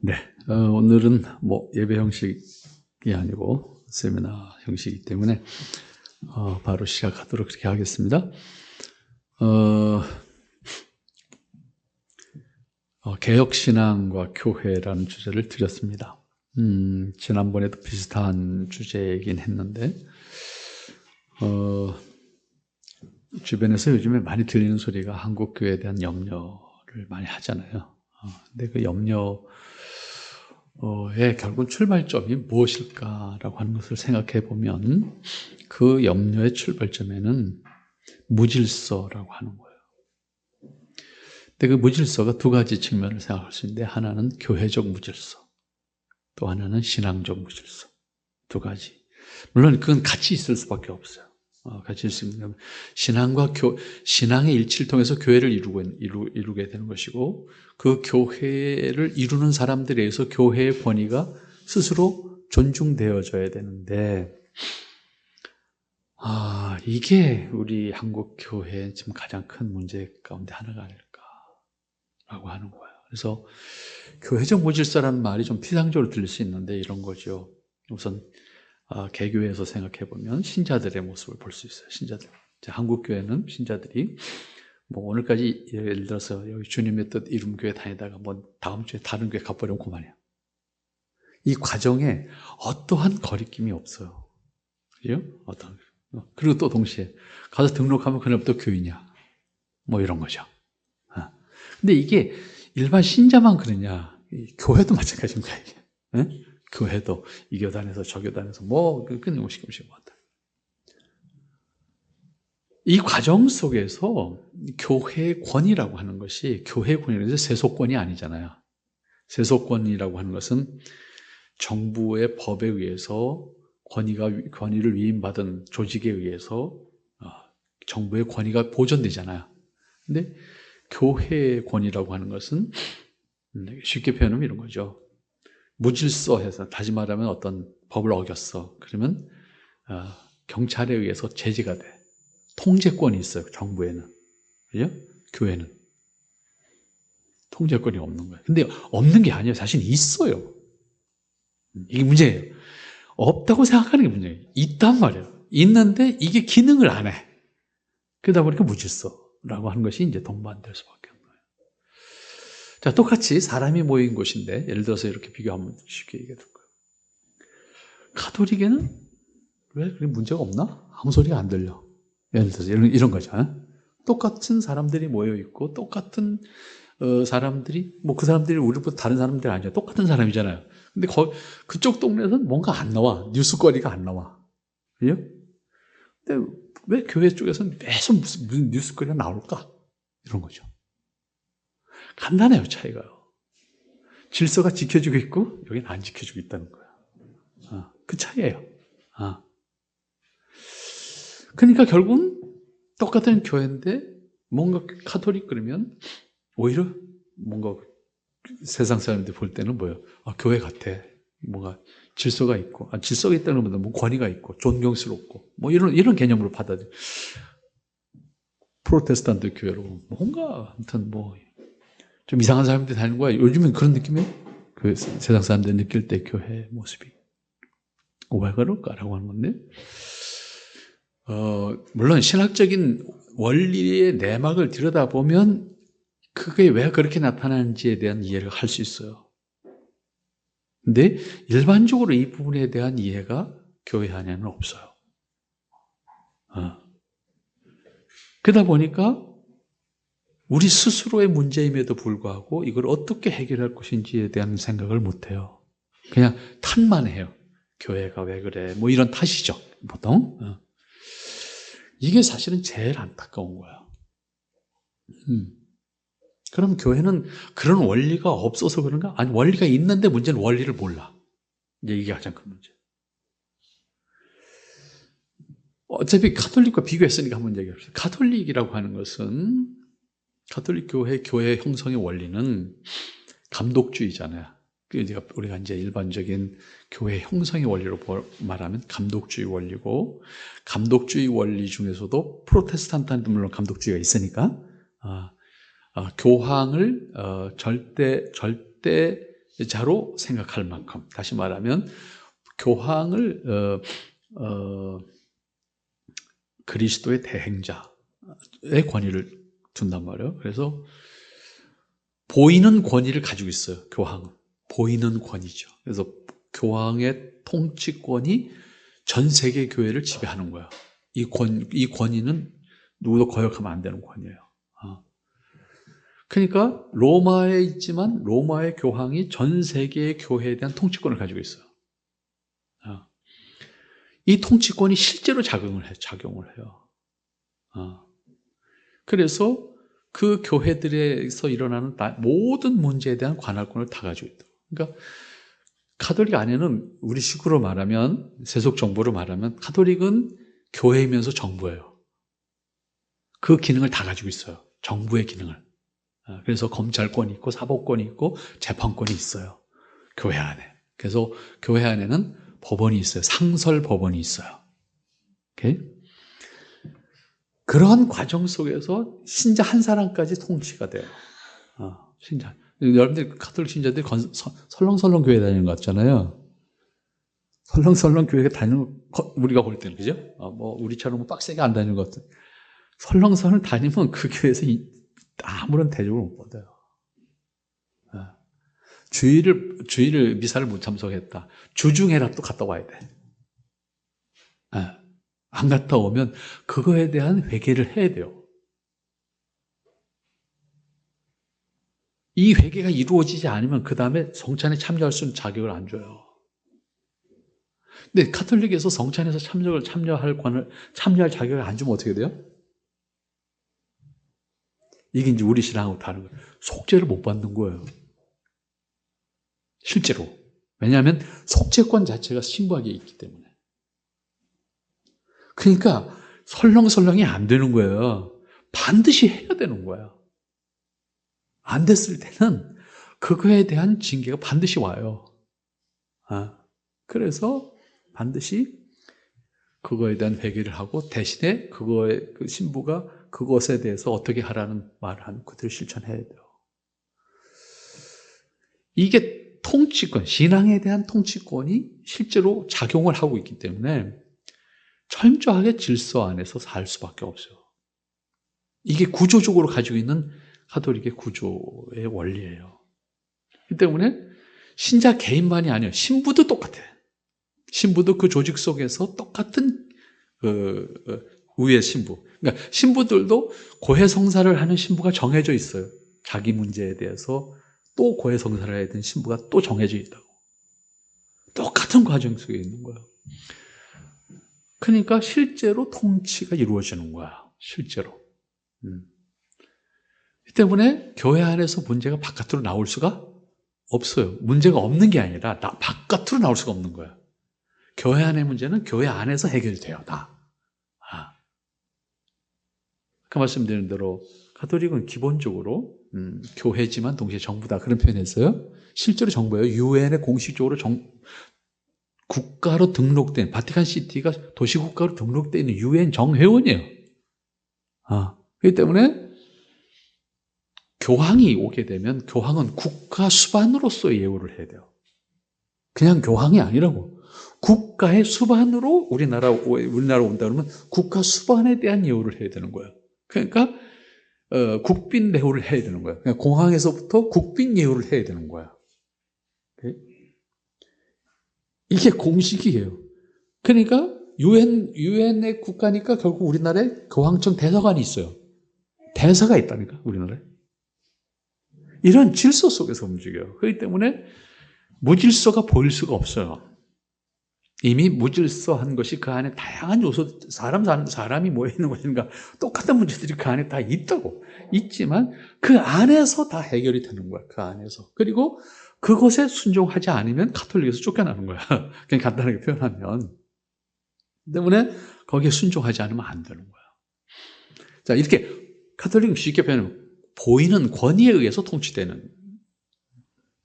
네, 오늘은 뭐 예배 형식이 아니고 세미나 형식이기 때문에 바로 시작하도록 그렇게 하겠습니다. 개혁신앙과 교회라는 주제를 드렸습니다. 지난번에도 비슷한 주제이긴 했는데 주변에서 요즘에 많이 들리는 소리가 한국교회에 대한 염려를 많이 하잖아요. 근데 그 염려의 결국 출발점이 무엇일까라고 하는 것을 생각해 보면 그 염려의 출발점에는 무질서라고 하는 거예요. 근데 그 무질서가 두 가지 측면을 생각할 수 있는데, 하나는 교회적 무질서, 또 하나는 신앙적 무질서. 두 가지. 물론 그건 같이 있을 수밖에 없어요. 같이 있습니다. 신앙의 일치를 통해서 교회를 이루게 되는 것이고, 그 교회를 이루는 사람들에 의해서 교회의 권위가 스스로 존중되어져야 되는데, 이게 우리 한국 교회의 지금 가장 큰 문제 가운데 하나가 아닐까라고 하는 거예요. 그래서 교회적 무질서라는 말이 좀 피상적으로 들릴 수 있는데 이런 거죠. 우선 개교회에서 생각해 보면 신자들의 모습을 볼 수 있어요. 신자들. 한국 교회는 신자들이 뭐 오늘까지 예를 들어서 여기 주님의 뜻 이룸교회 다니다가 뭐 다음 주에 다른 교회 가버리면 그만이에요. 이 과정에 어떠한 거리낌이 없어요. 그죠? 그리고 또 동시에 가서 등록하면 그날부터 교인이야. 뭐 이런 거죠. 근데 이게 일반 신자만 그러냐? 교회도 마찬가지입니다. 이게. 교회도 이 교단에서 저 교단에서 뭐 끊임없이 왔다. 이 과정 속에서 교회의 권위라고 하는 것이 교회의 권위라고 해서 세속권이 아니잖아요. 세속권이라고 하는 것은 정부의 법에 의해서 권위를 위임받은 조직에 의해서 정부의 권위가 보존되잖아요. 근데 교회의 권위라고 하는 것은 쉽게 표현하면 이런 거죠. 무질서해서, 다시 말하면 어떤 법을 어겼어. 그러면 경찰에 의해서 제지가 돼. 통제권이 있어요. 정부에는. 그죠? 교회는 통제권이 없는 거예요. 근데 없는 게 아니에요. 사실 있어요. 이게 문제예요. 없다고 생각하는 게 문제예요. 있단 말이에요. 있는데 이게 기능을 안 해. 그러다 보니까 무질서라고 하는 것이 이제 동반될 수밖에 없는 거예요. 자, 똑같이 사람이 모인 곳인데, 예를 들어서 이렇게 비교하면 쉽게 얘기해 줄 거예요. 가톨릭에는 왜 그게 문제가 없나? 아무 소리가 안 들려. 예를 들어서 이런 거죠. 똑같은 사람들이 모여 있고, 똑같은 사람들이, 뭐 그 사람들이 우리보다 다른 사람들이 아니죠. 똑같은 사람이잖아요. 근데 그쪽 동네에서는 뭔가 안 나와. 뉴스거리가 안 나와. 그죠? 근데 왜 교회 쪽에서는 계속 무슨 뉴스거리가 나올까? 이런 거죠. 간단해요, 차이가요. 질서가 지켜지고 있고, 여기는 안 지켜지고 있다는 거예요. 그 차이예요. 그러니까 결국은 똑같은 교회인데, 뭔가 카톨릭 그러면, 오히려 뭔가 세상 사람들이 볼 때는 뭐예요? 교회 같아. 뭔가 질서가 있고, 질서가 있다는 것보다 뭐 권위가 있고, 존경스럽고, 뭐 이런 개념으로 받아들여. 프로테스탄트 교회로 뭔가 아무튼 뭐 좀 이상한 사람들이 다니는 거야. 요즘은 그런 느낌이에요. 그 세상 사람들이 느낄 때 교회 모습이 왜 그럴까라고 하는 건데, 물론 신학적인 원리의 내막을 들여다보면 그게 왜 그렇게 나타나는지에 대한 이해를 할 수 있어요. 근데 일반적으로 이 부분에 대한 이해가 교회 안에는 없어요. 그러다 보니까 우리 스스로의 문제임에도 불구하고 이걸 어떻게 해결할 것인지에 대한 생각을 못해요. 그냥 탓만 해요. 교회가 왜 그래? 뭐 이런 탓이죠, 보통. 이게 사실은 제일 안타까운 거예요. 그럼 교회는 그런 원리가 없어서 그런가? 아니, 원리가 있는데 문제는 원리를 몰라. 이제 이게 가장 큰 문제. 어차피 가톨릭과 비교했으니까 한번 얘기합시다. 가톨릭이라고 하는 것은, 가톨릭 교회 형성의 원리는 감독주의잖아요. 우리가 이제 일반적인 교회 형성의 원리로 말하면 감독주의 원리고, 감독주의 원리 중에서도 프로테스탄트한테 물론 감독주의가 있으니까, 교황을 절대 자로 생각할 만큼, 다시 말하면 교황을 그리스도의 대행자의 권위를 둔단 말이에요. 그래서 보이는 권위를 가지고 있어요. 교황은 보이는 권위죠. 그래서 교황의 통치권이 전 세계 교회를 지배하는 거야. 이 권위는 누구도 거역하면 안 되는 권위예요. 그러니까 로마에 있지만 로마의 교황이 전 세계의 교회에 대한 통치권을 가지고 있어요. 이 통치권이 실제로 작용을 해요. 그래서 그 교회들에서 일어나는 모든 문제에 대한 관할권을 다 가지고 있다. 그러니까 가톨릭 안에는 우리식으로 말하면, 세속 정부로 말하면 가톨릭은 교회이면서 정부예요. 그 기능을 다 가지고 있어요. 정부의 기능을. 그래서 검찰권이 있고 사법권이 있고 재판권이 있어요. 교회 안에. 그래서 교회 안에는 법원이 있어요. 상설 법원이 있어요. 오케이? 그런 과정 속에서 신자 한 사람까지 통치가 돼요. 신자. 여러분들 가톨릭 신자들이 설렁설렁 교회 다니는 것 같잖아요. 설렁설렁 교회 다니는 우리가 볼 때는, 그죠? 뭐 우리처럼 빡세게 안 다니는 것 같은. 설렁설렁 다니면 그 교회에서 아무런 대접을 못 받아요. 주일을 미사를 못 참석했다. 주중에라도 갔다 와야 돼. 안 갔다 오면 그거에 대한 회개를 해야 돼요. 이 회개가 이루어지지 않으면 그 다음에 성찬에 참여할 수 있는 자격을 안 줘요. 근데 가톨릭에서 성찬에서 참여할 자격을 안 주면 어떻게 돼요? 이게 이제 우리 신앙하고 다른 거예요. 속죄를 못 받는 거예요. 실제로. 왜냐하면 속죄권 자체가 신부에게 있기 때문에. 그러니까 설렁설렁이 안 되는 거예요. 반드시 해야 되는 거예요. 안 됐을 때는 그거에 대한 징계가 반드시 와요. 그래서 반드시 그거에 대한 회개를 하고 대신에 그 신부가 그것에 대해서 어떻게 하라는 말을 하면 그대로 실천해야 돼요. 이게 통치권, 신앙에 대한 통치권이 실제로 작용을 하고 있기 때문에 철저하게 질서 안에서 살 수밖에 없어요. 이게 구조적으로 가지고 있는 가톨릭의 구조의 원리예요. 그 때문에 신자 개인만이 아니에요. 신부도 똑같아요. 신부도 그 조직 속에서 똑같은 위의 신부. 그러니까 신부들도 고해성사를 하는 신부가 정해져 있어요. 자기 문제에 대해서 또 고해성사를 해야 되는 신부가 또 정해져 있다고. 똑같은 과정 속에 있는 거예요. 그러니까 실제로 통치가 이루어지는 거야. 실제로. 그 때문에 교회 안에서 문제가 바깥으로 나올 수가 없어요. 문제가 없는 게 아니라 바깥으로 나올 수가 없는 거야. 교회 안의 문제는 교회 안에서 해결돼요. 다. 아까 말씀드린 대로 가톨릭은 기본적으로 교회지만 동시에 정부다. 그런 표현했어요. 실제로 정부예요. 유엔에 공식적으로 국가로 등록된, 바티칸시티가 도시국가로 등록되어 있는 유엔 정회원이에요. 그렇기 때문에 교황이 오게 되면 교황은 국가 수반으로서의 예우를 해야 돼요. 그냥 교황이 아니라고. 국가의 수반으로 우리나라 온다 그러면 국가 수반에 대한 예우를 해야 되는 거예요. 그러니까 국빈 대우를 해야 되는 거예요. 그러니까 공항에서부터 국빈 예우를 해야 되는 거야. 이게 공식이에요. 그러니까 유엔의 국가니까 결국 우리나라에 교황청 대사관이 있어요. 대사가 있다니까 우리나라에. 이런 질서 속에서 움직여요. 그렇기 때문에 무질서가 보일 수가 없어요. 이미 무질서한 것이 그 안에 다양한 요소, 사람이 모여있는 것인가 똑같은 문제들이 그 안에 다 있다고. 있지만 그 안에서 다 해결이 되는 거야. 그 안에서. 그리고 그것에 순종하지 않으면 가톨릭에서 쫓겨나는 거야. 그냥 간단하게 표현하면. 때문에 거기에 순종하지 않으면 안 되는 거야. 자, 이렇게 가톨릭은 쉽게 표현하면 보이는 권위에 의해서 통치되는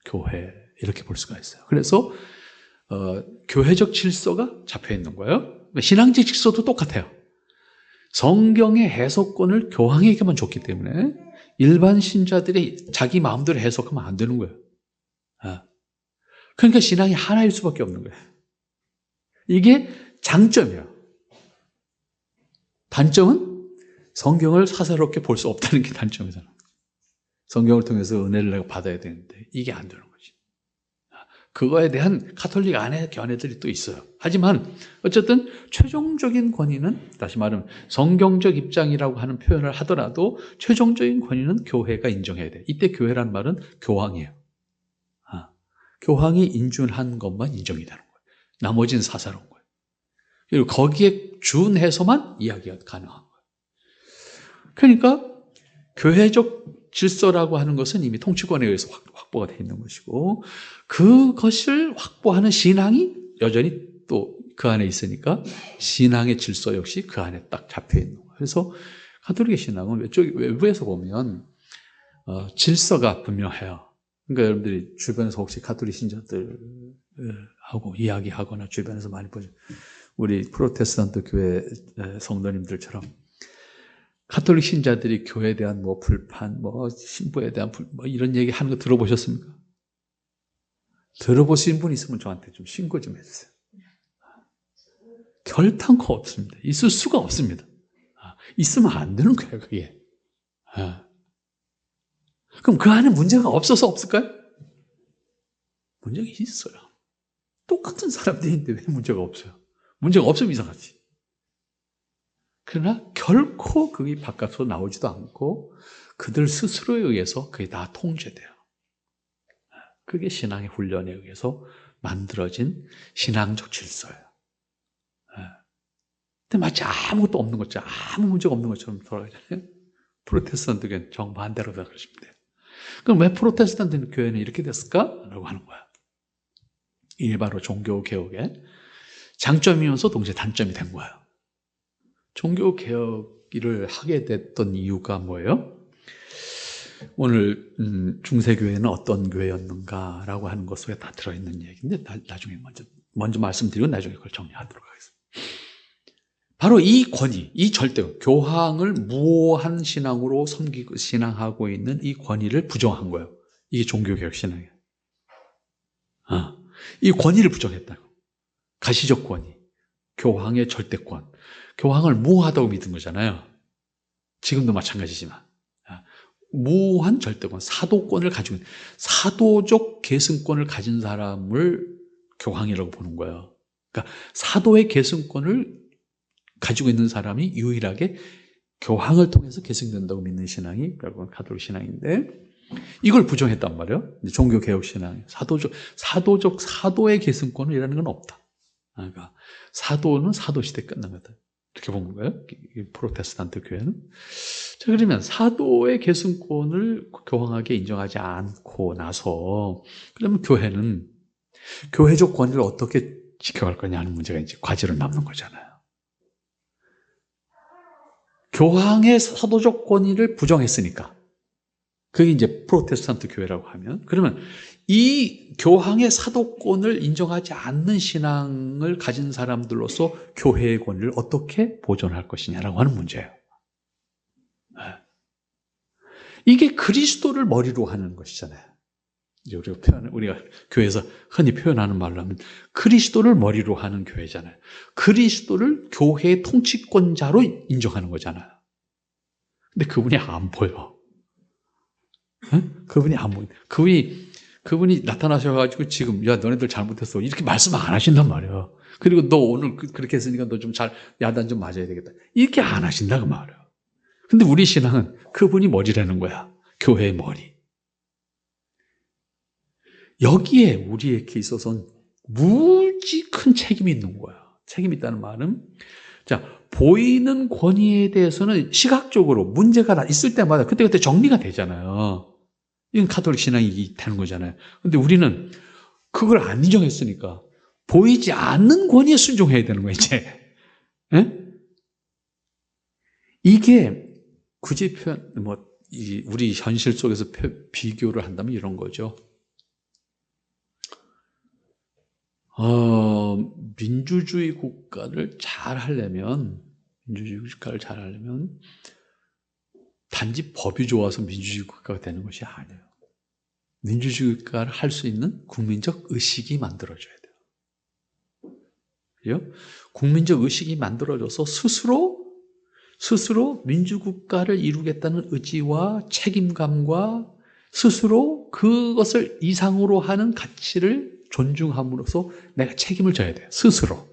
교회, 이렇게 볼 수가 있어요. 그래서 교회적 질서가 잡혀 있는 거예요. 신앙적 질서도 똑같아요. 성경의 해석권을 교황에게만 줬기 때문에 일반 신자들이 자기 마음대로 해석하면 안 되는 거예요. 그러니까 신앙이 하나일 수밖에 없는 거예요. 이게 장점이에요. 단점은 성경을 사사롭게 볼 수 없다는 게 단점이잖아요. 성경을 통해서 은혜를 내가 받아야 되는데 이게 안 되는 거지. 그거에 대한 가톨릭 안에 견해들이 또 있어요. 하지만 어쨌든 최종적인 권위는, 다시 말하면 성경적 입장이라고 하는 표현을 하더라도 최종적인 권위는 교회가 인정해야 돼요. 이때 교회란 말은 교황이에요. 교황이 인준한 것만 인정이 되는 거예요. 나머지는 사사로운 거예요. 그리고 거기에 준해서만 이야기가 가능한 거예요. 그러니까 교회적 질서라고 하는 것은 이미 통치권에 의해서 확보가 되어 있는 것이고, 그것을 확보하는 신앙이 여전히 또 그 안에 있으니까 신앙의 질서 역시 그 안에 딱 잡혀 있는 거예요. 그래서 가톨릭의 신앙은 외부에서 보면 질서가 분명해요. 그러니까 여러분들이 주변에서 혹시 가톨릭 신자들하고 이야기하거나 주변에서 많이 보죠. 우리 프로테스탄트 교회 성도님들처럼 가톨릭 신자들이 교회에 대한 불판, 신부에 대한 이런 얘기 하는 거 들어보셨습니까? 들어보신 분 있으면 저한테 좀 신고 좀 해주세요. 결탄코 없습니다. 있을 수가 없습니다. 있으면 안 되는 거예요, 그게. 그럼 그 안에 문제가 없어서 없을까요? 문제가 있어요. 똑같은 사람들인데 왜 문제가 없어요? 문제가 없으면 이상하지. 그러나 결코 그게 바깥으로 나오지도 않고 그들 스스로에 의해서 그게 다 통제돼요. 그게 신앙의 훈련에 의해서 만들어진 신앙적 질서예요. 근데 마치 아무것도 없는 것처럼, 아무 문제가 없는 것처럼 돌아가잖아요. 프로테스탄트 교회는 정반대로 그러시면 돼요. 그럼 왜 프로테스탄트 교회는 이렇게 됐을까? 라고 하는 거야. 이게 바로 종교개혁의 장점이면서 동시에 단점이 된 거예요. 종교개혁을 하게 됐던 이유가 뭐예요? 오늘 중세교회는 어떤 교회였는가라고 하는 것 속에 다 들어있는 얘기인데 나중에 먼저 말씀드리고 나중에 그걸 정리하도록 하겠습니다. 바로 이 권위, 이 절대, 교황을 무오한 신앙으로 섬기고 신앙하고 있는 이 권위를 부정한 거예요. 이게 종교개혁 신앙이에요. 이 권위를 부정했다고. 가시적 권위, 교황의 절대권, 교황을 무오하다고 믿은 거잖아요. 지금도 마찬가지지만. 무오한 절대권, 사도권을 가지고 있는, 사도적 계승권을 가진 사람을 교황이라고 보는 거예요. 그러니까 사도의 계승권을 가지고 있는 사람이 유일하게 교황을 통해서 계승된다고 믿는 신앙이 결국은 가톨릭 신앙인데, 이걸 부정했단 말이에요. 종교개혁 신앙, 사도의 계승권이라는 건 없다. 그러니까 사도는 사도 시대 끝난 거다. 이렇게 보는 거예요. 프로테스탄트 교회는. 자, 그러면 사도의 계승권을 교황하게 인정하지 않고 나서, 그러면 교회는 교회적 권위를 어떻게 지켜갈 거냐 하는 문제가 이제 과제로 남는 거잖아요. 교황의 사도적 권위를 부정했으니까. 그게 이제 프로테스탄트 교회라고 하면, 그러면 이 교황의 사도권을 인정하지 않는 신앙을 가진 사람들로서 교회의 권위를 어떻게 보존할 것이냐라고 하는 문제예요. 이게 그리스도를 머리로 하는 것이잖아요. 우리가 교회에서 흔히 표현하는 말로 하면 그리스도를 머리로 하는 교회잖아요. 그리스도를 교회의 통치권자로 인정하는 거잖아요. 근데 그분이 안 보여. 그분이 안 보여. 그분이 나타나셔가지고 지금, 야, 너네들 잘못했어. 이렇게 말씀 안 하신단 말이에요. 그리고 너 오늘 그렇게 했으니까 너 좀 야단 좀 맞아야 되겠다. 이렇게 안 하신다, 그 말이에요. 근데 우리 신앙은 그분이 머리라는 거야. 교회의 머리. 여기에 우리에게 있어서는 무지 큰 책임이 있는 거야. 책임이 있다는 말은, 자, 보이는 권위에 대해서는 시각적으로 문제가 있을 때마다 그때그때 정리가 되잖아요. 이건 가톨릭 신앙이 되는 거잖아요. 근데 우리는 그걸 안 인정했으니까 보이지 않는 권위에 순종해야 되는 거예요, 이제. 예? 이게 굳이 우리 현실 속에서 비교를 한다면 이런 거죠. 민주주의 국가를 잘 하려면 단지 법이 좋아서 민주주의 국가가 되는 것이 아니에요. 민주주의 국가를 할 수 있는 국민적 의식이 만들어져야 돼요. 그죠? 국민적 의식이 만들어져서 스스로 민주국가를 이루겠다는 의지와 책임감과 스스로 그것을 이상으로 하는 가치를 존중함으로써 내가 책임을 져야 돼요. 스스로.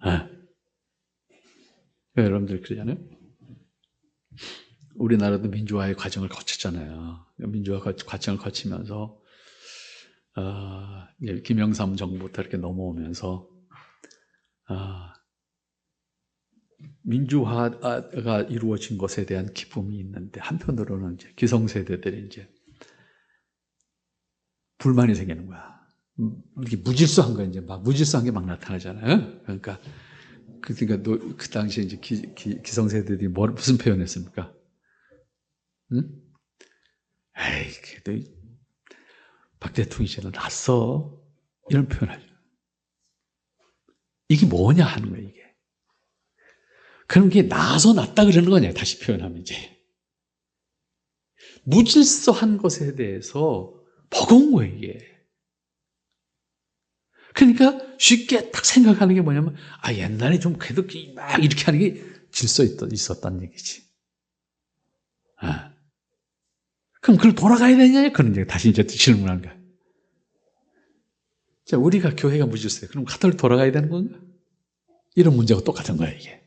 네. 여러분들 그러잖아요. 우리나라도 민주화의 과정을 거쳤잖아요. 민주화 과정을 거치면서 김영삼 정부부터 이렇게 넘어오면서 민주화가 이루어진 것에 대한 기쁨이 있는데 한편으로는 이제 기성세대들이 이제 불만이 생기는 거야. 이렇게 무질서한 거 이제 막 무질서한 게 막 나타나잖아요. 그러니까 그 당시에 이제 기성세대들이 무슨 표현했습니까? 응? 에이, 그래도 박 대통령이 쟤는 났어. 이런 표현하죠. 이게 뭐냐 하는 거예요, 이게. 그럼 이게 나서 났다 그러는 거냐, 다시 표현하면 이제. 무질서한 것에 대해서 버거운 거예요, 이게. 그러니까 쉽게 딱 생각하는 게 뭐냐면, 옛날에 좀 그래도 막 이렇게 하는 게 질서 있었다는 얘기지. 그럼 그걸 돌아가야 되냐? 그런 이제 다시 이제 질문하는 거야. 자, 우리가 교회가 무질서해. 그럼 가톨릭 돌아가야 되는 건가? 이런 문제가 똑같은 거야, 이게.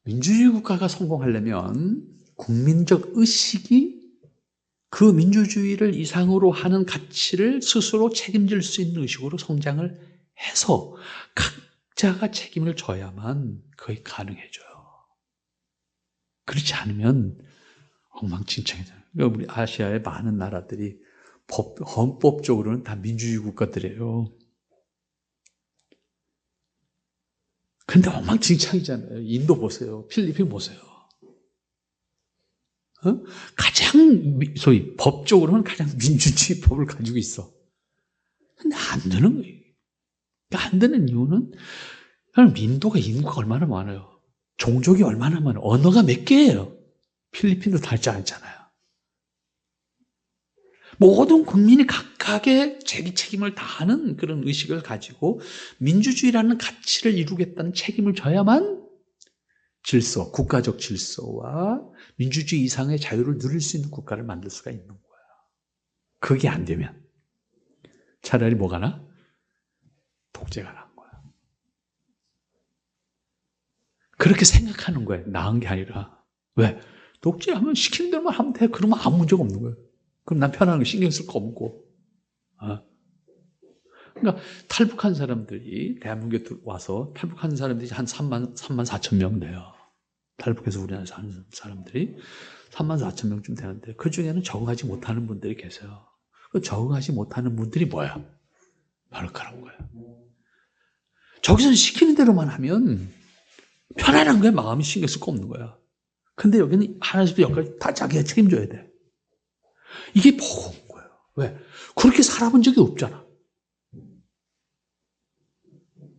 민주주의 국가가 성공하려면 국민적 의식이 그 민주주의를 이상으로 하는 가치를 스스로 책임질 수 있는 의식으로 성장을 해서 각자가 책임을 져야만 거의 가능해져요. 그렇지 않으면 엉망진창이잖아요. 그러니까 우리 아시아의 많은 나라들이 헌법적으로는 다 민주주의 국가들이에요. 근데 엉망진창이잖아요. 인도 보세요. 필리핀 보세요. 가장 소위 법적으로는 가장 민주주의 법을 가지고 있어. 근데 안 되는 거예요. 안 되는 이유는 인도가 얼마나 많아요. 종족이 얼마나 많아요. 언어가 몇 개예요. 필리핀도 달지 않잖아요. 모든 국민이 각각의 자기 책임을 다하는 그런 의식을 가지고 민주주의라는 가치를 이루겠다는 책임을 져야만 국가적 질서와 민주주의 이상의 자유를 누릴 수 있는 국가를 만들 수가 있는 거예요. 그게 안 되면 차라리 뭐가 나? 독재가 나는 거예요. 그렇게 생각하는 거예요. 나은 게 아니라. 왜? 독재하면 시키는 대로만 하면 돼. 그러면 아무 문제가 없는 거예요. 그럼 난 편안한 거 신경 쓸 거 없고. 그러니까 탈북한 사람들이 대한민국에 와서 탈북한 사람들이 한 3만 4천 명 돼요. 탈북해서 우리나라에 사는 사람들이 3만 4천 명쯤 되는데 그 중에는 적응하지 못하는 분들이 계세요. 그 적응하지 못하는 분들이 뭐야? 바로 그런 거예요. 저기서는 시키는 대로만 하면 편안한 거야. 마음이 신경 쓸 거 없는 거야. 근데 여기는 하나씩 여기까지 다 자기가 책임져야 돼. 이게 버거운 거예요. 왜? 그렇게 살아본 적이 없잖아.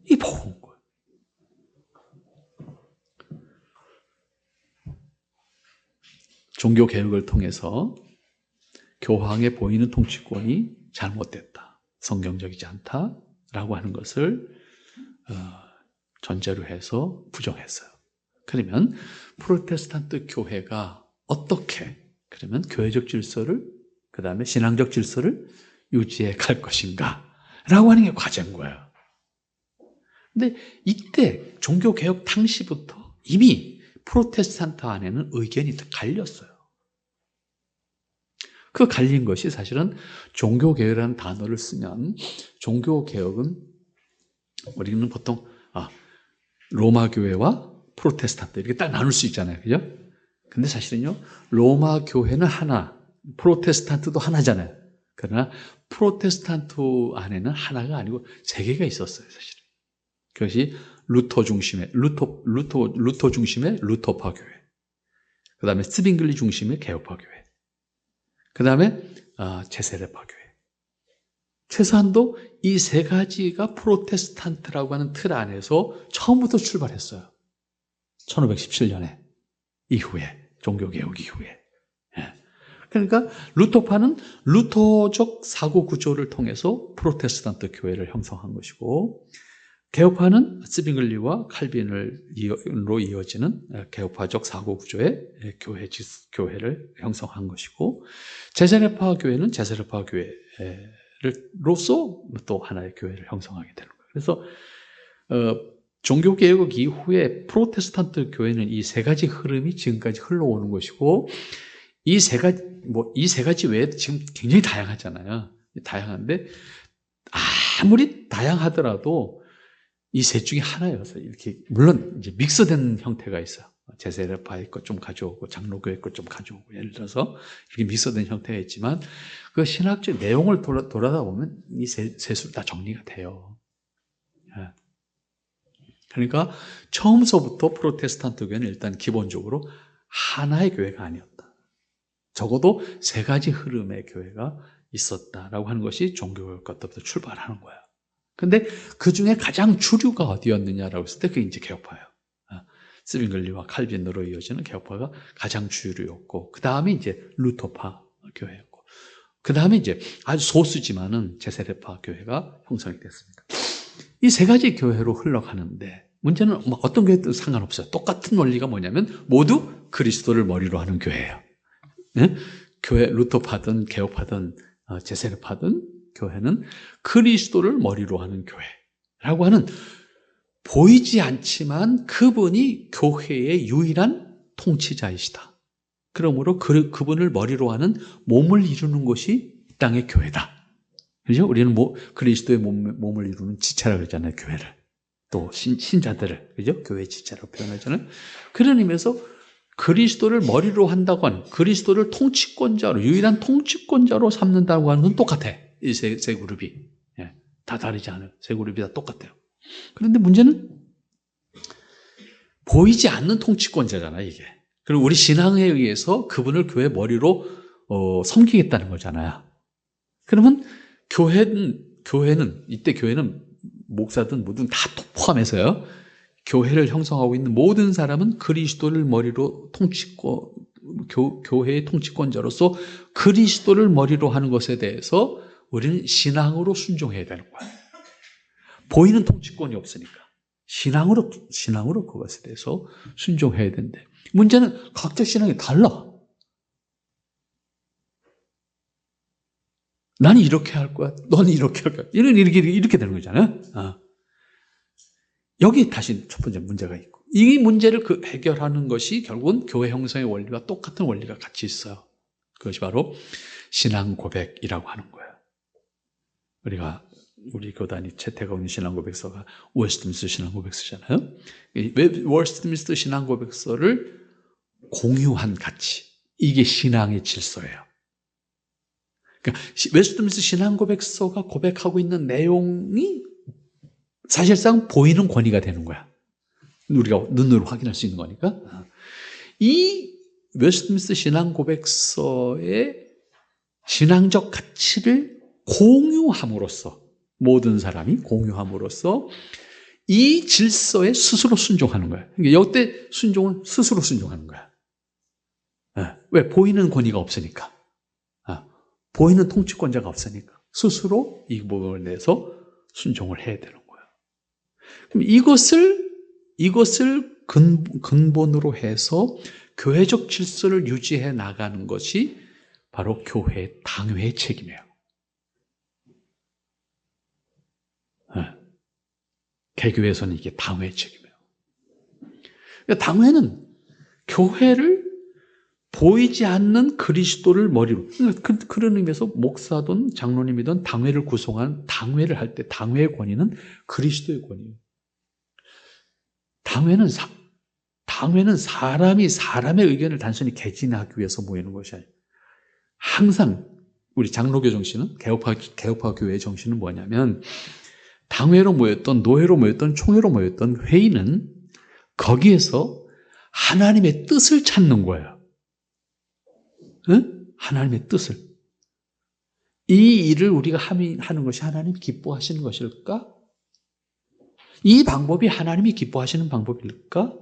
이게 버거운 거예요. 종교개혁을 통해서 교황에 보이는 통치권이 잘못됐다. 성경적이지 않다라고 하는 것을 전제로 해서 부정했어요. 그러면 프로테스탄트 교회가 어떻게 그러면 교회적 질서를 그 다음에 신앙적 질서를 유지해 갈 것인가 라고 하는 게 과제인 거예요. 근데 이때 종교개혁 당시부터 이미 프로테스탄트 안에는 의견이 갈렸어요. 그 갈린 것이 사실은 종교개혁이라는 단어를 쓰면 종교개혁은 우리는 보통 로마 교회와 프로테스탄트 이렇게 딱 나눌 수 있잖아요. 그죠? 근데 사실은요, 로마 교회는 하나, 프로테스탄트도 하나잖아요. 그러나 프로테스탄트 안에는 하나가 아니고 세 개가 있었어요, 사실은. 그것이 루터 중심의 루터파 교회, 그 다음에 스빙글리 중심의 개혁파 교회, 그 다음에 제세례파 교회. 최소한도 이 세 가지가 프로테스탄트라고 하는 틀 안에서 처음부터 출발했어요. 1517년에 이후에 종교개혁 이후에. 그러니까 루터파는 루터적 사고 구조를 통해서 프로테스탄트 교회를 형성한 것이고, 개혁파는 스빙글리와 칼빈으로 이어지는 개혁파적 사고 구조의 교회를 형성한 것이고, 제세례파 교회는 제세례파 교회로서 또 하나의 교회를 형성하게 되는 거예요. 그래서 종교개혁 이후에 프로테스탄트 교회는 이 세 가지 흐름이 지금까지 흘러오는 것이고, 이 세 가지 외에 지금 굉장히 다양하잖아요. 다양한데 아무리 다양하더라도 이 셋 중에 하나여서 이렇게, 물론 이제 믹스된 형태가 있어요. 제세례파의 것 좀 가져오고 장로교회 것 좀 가져오고, 예를 들어서 이렇게 믹스된 형태가 있지만 그 신학적 내용을 돌아다 보면 이 셋으로 다 정리가 돼요. 그러니까 처음서부터 프로테스탄트 교회는 일단 기본적으로 하나의 교회가 아니었다. 적어도 세 가지 흐름의 교회가 있었다라고 하는 것이 종교교육부터 출발하는 거예요. 근데 그 중에 가장 주류가 어디였느냐라고 했을 때 그게 이제 개혁파예요. 스빙글리와 칼빈으로 이어지는 개혁파가 가장 주류였고, 그 다음에 이제 루터파 교회였고, 그 다음에 이제 아주 소수지만은 제세례파 교회가 형성이 됐습니다. 이 세 가지 교회로 흘러가는데, 문제는 어떤 교회도 상관없어요. 똑같은 원리가 뭐냐면 모두 그리스도를 머리로 하는 교회예요. 네? 교회 루터파든 개혁파든 제세례파든 교회는 그리스도를 머리로 하는 교회라고 하는, 보이지 않지만 그분이 교회의 유일한 통치자이시다. 그러므로 그분을 머리로 하는 몸을 이루는 것이 이 땅의 교회다. 그렇죠? 우리는 그리스도의 몸을 이루는 지체라고 그러잖아요, 교회를. 또 신자들을, 그죠? 교회의 지체라고 표현하잖아요. 그런 의미에서 그리스도를 머리로 한다고 하는, 그리스도를 통치권자로, 유일한 통치권자로 삼는다고 하는 건 똑같아. 이 세 그룹이. 예, 다 다르지 않아요. 세 그룹이 다 똑같아요. 그런데 문제는 보이지 않는 통치권자잖아요, 이게. 그리고 우리 신앙에 의해서 그분을 교회 머리로 섬기겠다는 거잖아요. 그러면 교회는 이때 교회는 목사든 뭐든 다 포함해서요, 교회를 형성하고 있는 모든 사람은 그리스도를 머리로 교회의 통치권자로서 그리스도를 머리로 하는 것에 대해서 우리는 신앙으로 순종해야 되는 거예요. 보이는 통치권이 없으니까 신앙으로 그것에 대해서 순종해야 된대. 문제는 각자 신앙이 달라. 나는 이렇게 할 거야, 너는 이렇게 할 거야. 이렇게 되는 거잖아요. 여기 다시 첫 번째 문제가 있고, 이 문제를 해결하는 것이 결국은 교회 형성의 원리와 똑같은 원리가 같이 있어요. 그것이 바로 신앙 고백이라고 하는 거예요. 우리 교단이 채택하고 있는 신앙 고백서가 웨스트민스터 신앙 고백서잖아요. 웨스트민스터 신앙 고백서를 공유한 가치, 이게 신앙의 질서예요. 그러니까 웨스트민스터 신앙 고백서가 고백하고 있는 내용이 사실상 보이는 권위가 되는 거야. 우리가 눈으로 확인할 수 있는 거니까. 이 웨스트민스터 신앙 고백서의 신앙적 가치를 공유함으로써, 모든 사람이 공유함으로써 이 질서에 스스로 순종하는 거야. 이때 순종은 스스로 순종하는 거야. 왜? 보이는 권위가 없으니까. 보이는 통치권자가 없으니까 스스로 이 부분을 내서 순종을 해야 되는 거예요. 그럼 이것을 근본으로 해서 교회적 질서를 유지해 나가는 것이 바로 당회의 책임이에요. 개교에서는 이게 당회의 책임이에요. 그러니까 당회는 교회를 보이지 않는 그리스도를 머리로, 그런 의미에서 목사든 장로님이든 당회를 구성한, 당회를 할 때 당회의 권위는 그리스도의 권위예요. 당회는 사람이 사람의 의견을 단순히 개진하기 위해서 모이는 것이 아니에요. 항상 우리 장로교 정신은, 개혁파 교회의 정신은 뭐냐면, 당회로 모였던, 노회로 모였던, 총회로 모였던 회의는 거기에서 하나님의 뜻을 찾는 거예요. 응? 하나님의 뜻을. 이 일을 우리가 하는 것이 하나님이 기뻐하시는 것일까? 이 방법이 하나님이 기뻐하시는 방법일까?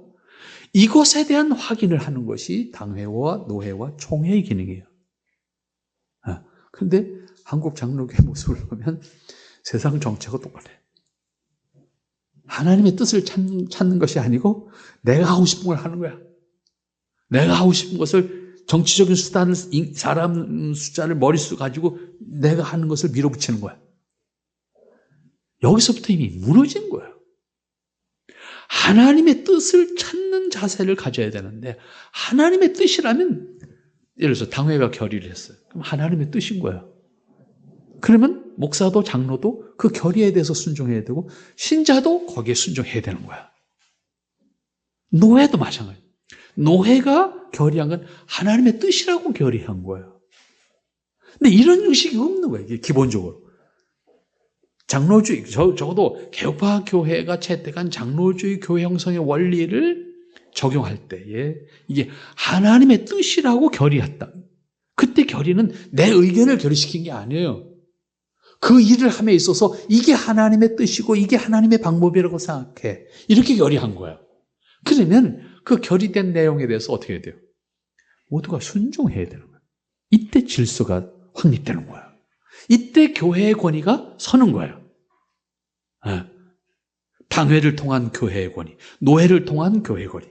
이것에 대한 확인을 하는 것이 당회와 노회와 총회의 기능이에요. 그런데 한국 장로교의 모습을 보면 세상 정체가 똑같아. 하나님의 뜻을 찾는 것이 아니고 내가 하고 싶은 걸 하는 거야. 내가 하고 싶은 것을 정치적인 수단을, 사람 숫자를 머릿수 가지고 내가 하는 것을 밀어붙이는 거야. 여기서부터 이미 무너진 거예요. 하나님의 뜻을 찾는 자세를 가져야 되는데, 하나님의 뜻이라면, 예를 들어서 당회가 결의를 했어요. 그럼 하나님의 뜻인 거예요. 그러면 목사도 장로도 그 결의에 대해서 순종해야 되고, 신자도 거기에 순종해야 되는 거야. 노회도 마찬가지예요. 노회가 결의한 건 하나님의 뜻이라고 결의한 거예요. 근데 이런 의식이 없는 거예요, 이게 기본적으로. 장로주의, 적어도 개혁파 교회가 채택한 장로주의 교회 형성의 원리를 적용할 때에 이게 하나님의 뜻이라고 결의했다. 그때 결의는 내 의견을 결의시킨 게 아니에요. 그 일을 함에 있어서 이게 하나님의 뜻이고 이게 하나님의 방법이라고 생각해. 이렇게 결의한 거예요. 그러면 그 결의된 내용에 대해서 어떻게 해야 돼요? 모두가 순종해야 되는 거예요. 이때 질서가 확립되는 거예요. 이때 교회의 권위가 서는 거예요. 당회를 통한 교회의 권위, 노회를 통한 교회의 권위,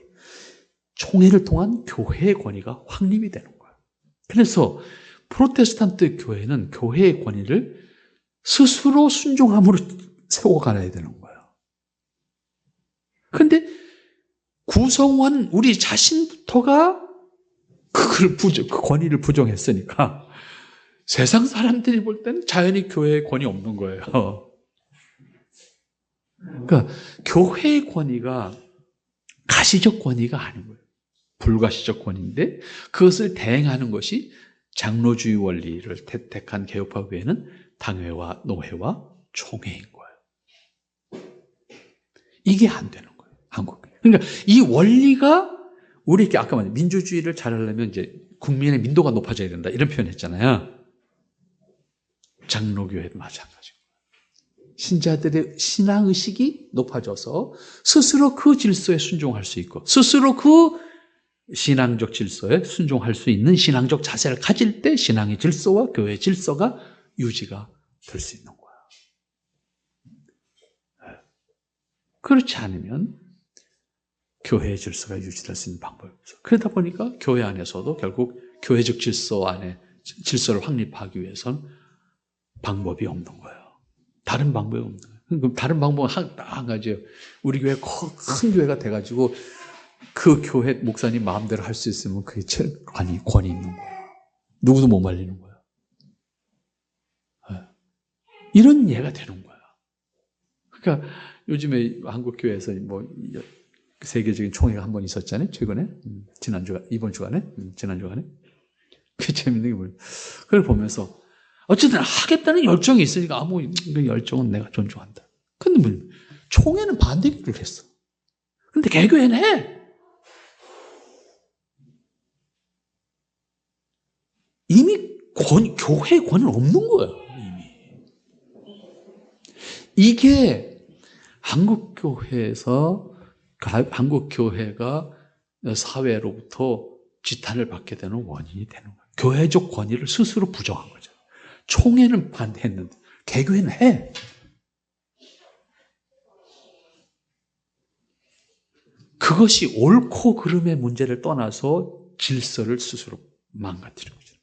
총회를 통한 교회의 권위가 확립이 되는 거예요. 그래서 프로테스탄트 교회는 교회의 권위를 스스로 순종함으로 세워가야 되는 거예요. 그런데 구성원 우리 자신부터가 그 권위를 부정했으니까 세상 사람들이 볼 때는 자연히 교회의 권위 없는 거예요. 그러니까 교회의 권위가 가시적 권위가 아닌 거예요. 불가시적 권위인데 그것을 대행하는 것이 장로주의 원리를 택한 개혁파 교회는 당회와 노회와 총회인 거예요. 이게 안 되는 거예요, 한국 교회. 그러니까 이 원리가 우리 이렇게 아까 말한 민주주의를 잘하려면 이제 국민의 민도가 높아져야 된다 이런 표현했잖아요. 장로교회도 마찬가지고 신자들의 신앙의식이 높아져서 스스로 그 질서에 순종할 수 있고 스스로 그 신앙적 질서에 순종할 수 있는 신앙적 자세를 가질 때 신앙의 질서와 교회의 질서가 유지가 될 수 있는 거예요. 그렇지 않으면 교회의 질서가 유지될 수 있는 방법이 없어요. 그러다 보니까 교회 안에서도 결국 교회적 질서 안에 질서를 확립하기 위해서는 방법이 없는 거예요. 다른 방법이 없는 거예요. 그럼 다른 방법은 한 가지예요. 우리 교회 큰 교회가 돼가지고 그 교회 목사님 마음대로 할 수 있으면 그게 제일 권위 있는 거예요. 누구도 못 말리는 거예요. 이런 예가 되는 거예요. 그러니까 요즘에 한국 교회에서 뭐 세계적인 총회가 한 번 있었잖아요. 최근에 이번 주간에 지난 주간에 그게 재밌는 게 뭐예요? 그걸 보면서 어쨌든 하겠다는 열정이 있으니까 그 열정은 내가 존중한다. 근데 뭐 총회는 반대기를 했어. 근데 개교회는 해. 이미 교회 권위는 없는 거예요. 이미. 이게 한국교회가 사회로부터 지탄을 받게 되는 원인이 되는 거예요. 교회적 권위를 스스로 부정한 거죠. 총회는 반대했는데 개교회는 해. 그것이 옳고 그름의 문제를 떠나서 질서를 스스로 망가뜨리는 거죠.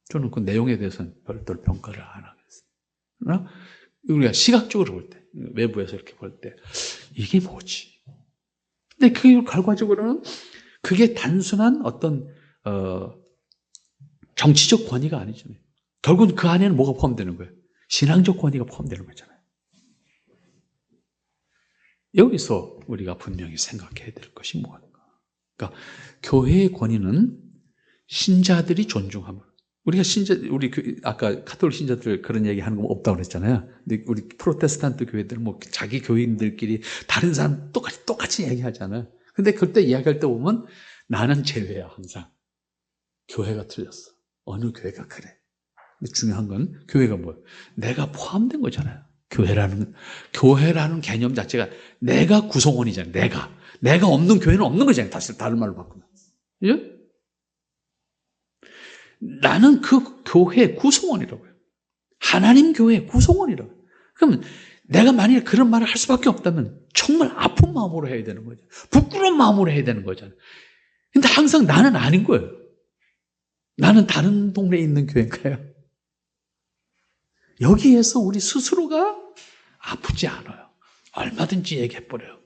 저는 그 내용에 대해서는 별도로 평가를 안 하겠어요. 그러나 우리가 시각적으로 볼 때, 외부에서 이렇게 볼 때 이게 뭐지? 근데 그 결과적으로는 그게 단순한 어떤 정치적 권위가 아니잖아요. 결국은 그 안에는 뭐가 포함되는 거예요? 신앙적 권위가 포함되는 거잖아요. 여기서 우리가 분명히 생각해야 될 것이 무엇인가? 그러니까 교회의 권위는 신자들이 존중함을. 우리 아까 카톨릭 신자들 그런 얘기 하는 거 없다고 그랬잖아요. 근데 우리 프로테스탄트 교회들은 뭐 자기 교인들끼리 다른 사람 똑같이 얘기하잖아요. 근데 그때 이야기할 때 보면 나는 제외야, 항상. 교회가 틀렸어. 어느 교회가 그래. 근데 중요한 건 교회가 뭐예요? 내가 포함된 거잖아요. 교회라는 개념 자체가 내가 구성원이잖아요. 내가 없는 교회는 없는 거잖아요. 다른 말로 바꾸면. 예? 나는 그 교회 구성원이라고요. 하나님 교회 구성원이라고요. 그러면 내가 만약에 그런 말을 할 수밖에 없다면 정말 아픈 마음으로 해야 되는 거죠. 부끄러운 마음으로 해야 되는 거잖아요. 근데 항상 나는 아닌 거예요. 나는 다른 동네에 있는 교회인가요? 여기에서 우리 스스로가 아프지 않아요. 얼마든지 얘기해버려요.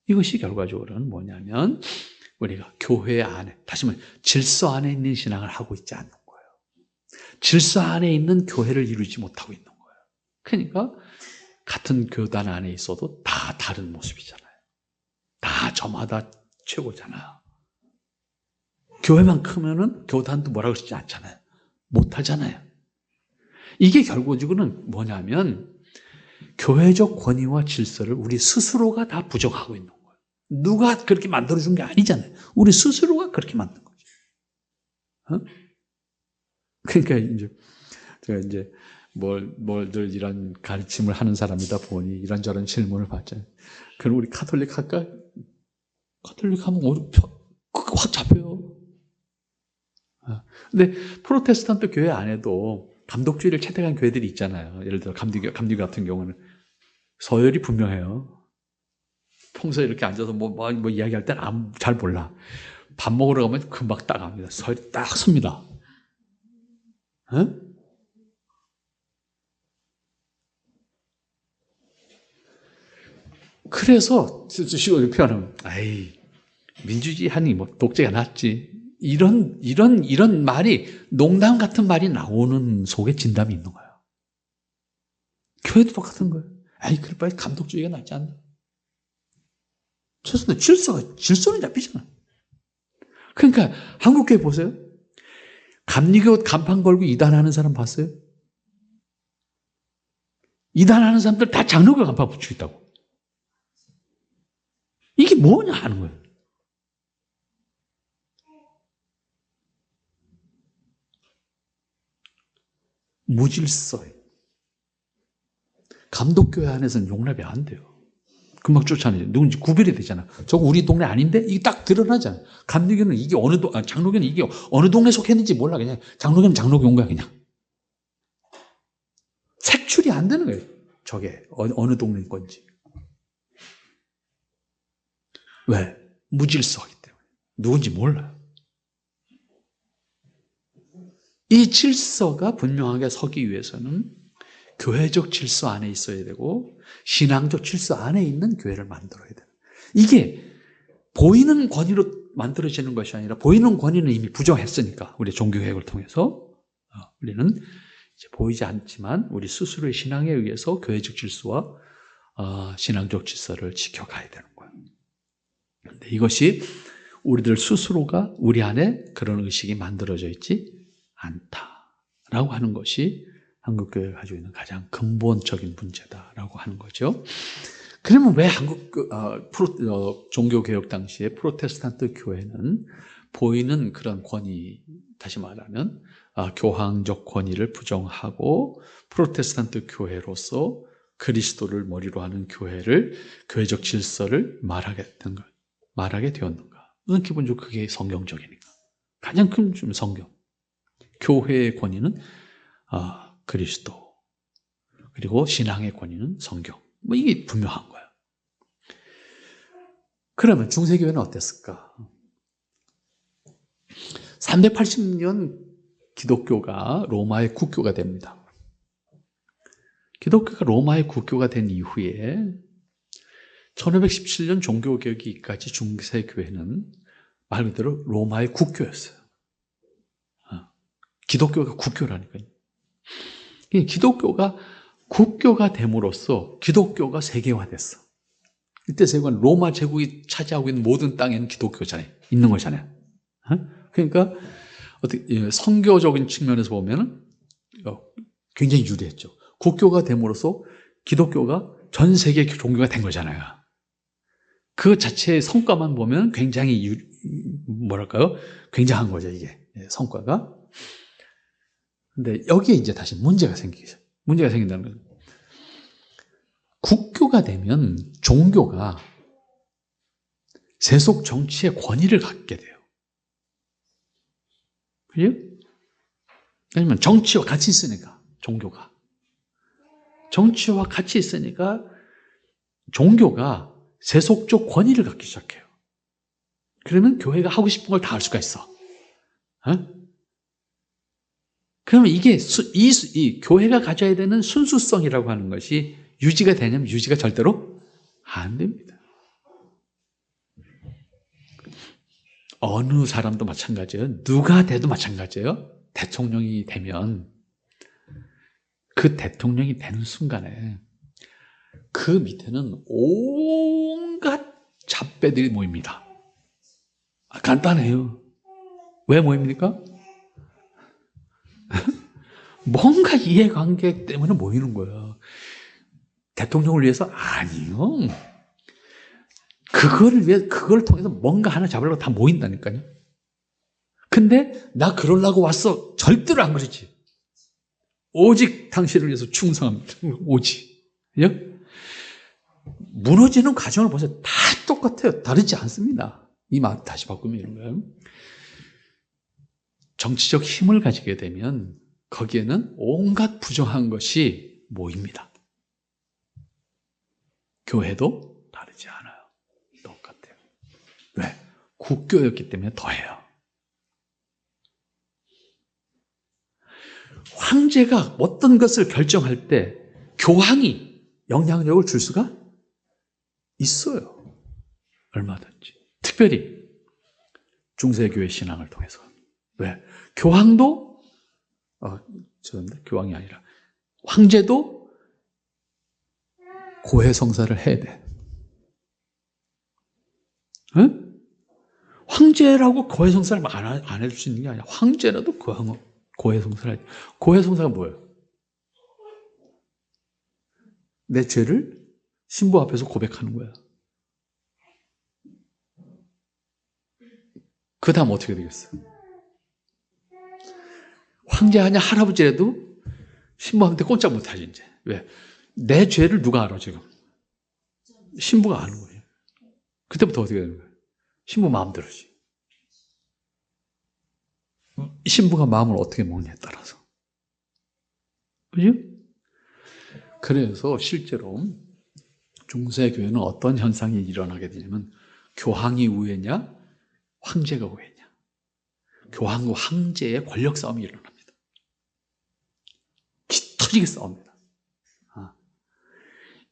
이것이 결과적으로는 뭐냐면 우리가 교회 안에, 다시 말해 질서 안에 있는 신앙을 하고 있지 않는 거예요. 질서 안에 있는 교회를 이루지 못하고 있는 거예요. 그러니까 같은 교단 안에 있어도 다 다른 모습이잖아요. 다 저마다 최고잖아요. 교회만 크면은 교단도 뭐라고 그러지 않잖아요. 못하잖아요. 이게 결국은 뭐냐면 교회적 권위와 질서를 우리 스스로가 다 부정하고 있는 거예요. 누가 그렇게 만들어준 게 아니잖아요. 우리 스스로가 그렇게 만든 거죠. 어? 그러니까 제가 늘 이런 가르침을 하는 사람이다 보니 이런저런 질문을 받잖아요. 그럼 우리 카톨릭 할까? 카톨릭 하면 확 잡혀요. 근데 프로테스탄트 교회 안에도 감독주의를 채택한 교회들이 있잖아요. 예를 들어 감리교 같은 경우는 서열이 분명해요. 평소에 이렇게 앉아서 뭐 이야기할 때는 잘 몰라. 밥 먹으러 가면 금방 딱 갑니다. 서열이 딱 섭니다. 어? 그래서 식으로 표현하면 민주주의 하니 뭐 독재가 낫지. 이런 말이 농담 같은 말이 나오는 속에 진담이 있는 거예요. 교회도 똑같은 거예요. 그래 빨리 감독주의가 낫지 않나? 최소한 질서는 잡히잖아. 그러니까 한국교회 보세요. 감리교 간판 걸고 이단하는 사람 봤어요? 이단하는 사람들 다 장로교 간판 붙이고 있다고. 이게 뭐냐 하는 거예요. 무질서예요. 감독교회 안에서는 용납이 안 돼요. 금방 쫓아내죠. 누군지 구별이 되잖아. 저거 우리 동네 아닌데? 이게 딱 드러나잖아. 감리교는 이게 장로교는 이게 어느 동네 속했는지 몰라. 그냥 장로교는 장로교인 거야, 그냥. 색출이 안 되는 거예요. 저게 어느 동네인 건지. 왜? 무질서하기 때문에. 누군지 몰라요. 이 질서가 분명하게 서기 위해서는 교회적 질서 안에 있어야 되고 신앙적 질서 안에 있는 교회를 만들어야 돼요. 이게 보이는 권위로 만들어지는 것이 아니라 보이는 권위는 이미 부정했으니까 우리 종교개혁을 통해서 우리는 이제 보이지 않지만 우리 스스로의 신앙에 의해서 교회적 질서와 신앙적 질서를 지켜가야 되는 거예요. 그런데 이것이 우리들 스스로가 우리 안에 그런 의식이 만들어져 있지 않다라고 하는 것이 한국교회가 가지고 있는 가장 근본적인 문제다라고 하는 거죠. 그러면 왜 종교개혁 당시에 프로테스탄트 교회는 보이는 그런 권위, 다시 말하면 교황적 권위를 부정하고 프로테스탄트 교회로서 그리스도를 머리로 하는 교회적 질서를 말하게 되었는가? 우선 기본적으로 그게 성경적이니까. 가장 큰 좀 성경. 교회의 권위는 그리스도, 그리고 신앙의 권위는 성경. 이게 분명한 거예요. 그러면 중세교회는 어땠을까? 380년 기독교가 로마의 국교가 됩니다. 기독교가 로마의 국교가 된 이후에 1517년 종교개혁이기까지 중세교회는 말 그대로 로마의 국교였어요. 기독교가 국교라니까요. 기독교가 국교가 됨으로써 기독교가 세계화됐어. 이때 세계화는 로마 제국이 차지하고 있는 모든 땅에는 기독교잖아요. 있는 거잖아요. 그러니까 선교적인 측면에서 보면 굉장히 유리했죠. 국교가 됨으로써 기독교가 전 세계 종교가 된 거잖아요. 그 자체의 성과만 보면 굉장히 굉장한 거죠, 이게. 성과가. 근데 여기에 이제 다시 문제가 생긴다는 거예요. 국교가 되면 종교가 세속 정치의 권위를 갖게 돼요. 그죠? 왜냐면 정치와 같이 있으니까, 종교가. 정치와 같이 있으니까 종교가 세속적 권위를 갖기 시작해요. 그러면 교회가 하고 싶은 걸 다 할 수가 있어. 그러면 이게 이 교회가 가져야 되는 순수성이라고 하는 것이 유지가 되냐면 유지가 절대로 안 됩니다. 어느 사람도 마찬가지예요. 누가 돼도 마찬가지예요. 대통령이 되면 그 대통령이 되는 순간에 그 밑에는 온갖 잡배들이 모입니다. 간단해요. 왜 모입니까? 뭔가 이해관계 때문에 모이는 거예요. 대통령을 위해서? 아니요. 그걸 통해서 뭔가 하나 잡으려고 다 모인다니까요. 근데 나 그러려고 왔어. 절대로 안 그러지. 오직 당신을 위해서 충성합니다. 오직. 예? 무너지는 과정을 보세요. 다 똑같아요. 다르지 않습니다. 이 말 다시 바꾸면 이런 거예요. 정치적 힘을 가지게 되면 거기에는 온갖 부정한 것이 모입니다. 교회도 다르지 않아요. 똑같아요. 왜? 국교였기 때문에 더해요. 황제가 어떤 것을 결정할 때 교황이 영향력을 줄 수가 있어요. 얼마든지. 특별히 중세교회 신앙을 통해서. 왜? 교황도 교황이 아니라 황제도 고해성사를 해야 돼. 응? 황제라고 고해성사를 안 해줄 수 있는 게 아니야. 황제라도 고해성사를 해야 돼. 고해성사가 뭐예요? 내 죄를 신부 앞에서 고백하는 거야. 그 다음 어떻게 되겠어? 황제 아니야 할아버지라도 신부한테 꼼짝 못하지 이제. 왜? 내 죄를 누가 알아 지금? 신부가 아는 거예요. 그때부터 어떻게 되는 거예요? 신부 마음대로지. 신부가 마음을 어떻게 먹느냐에 따라서. 그죠? 그래서 실제로 중세교회는 어떤 현상이 일어나게 되냐면 교황이 우회냐 황제가 우회냐. 교황과 황제의 권력 싸움이 일어납니다. 터지게 싸웁니다.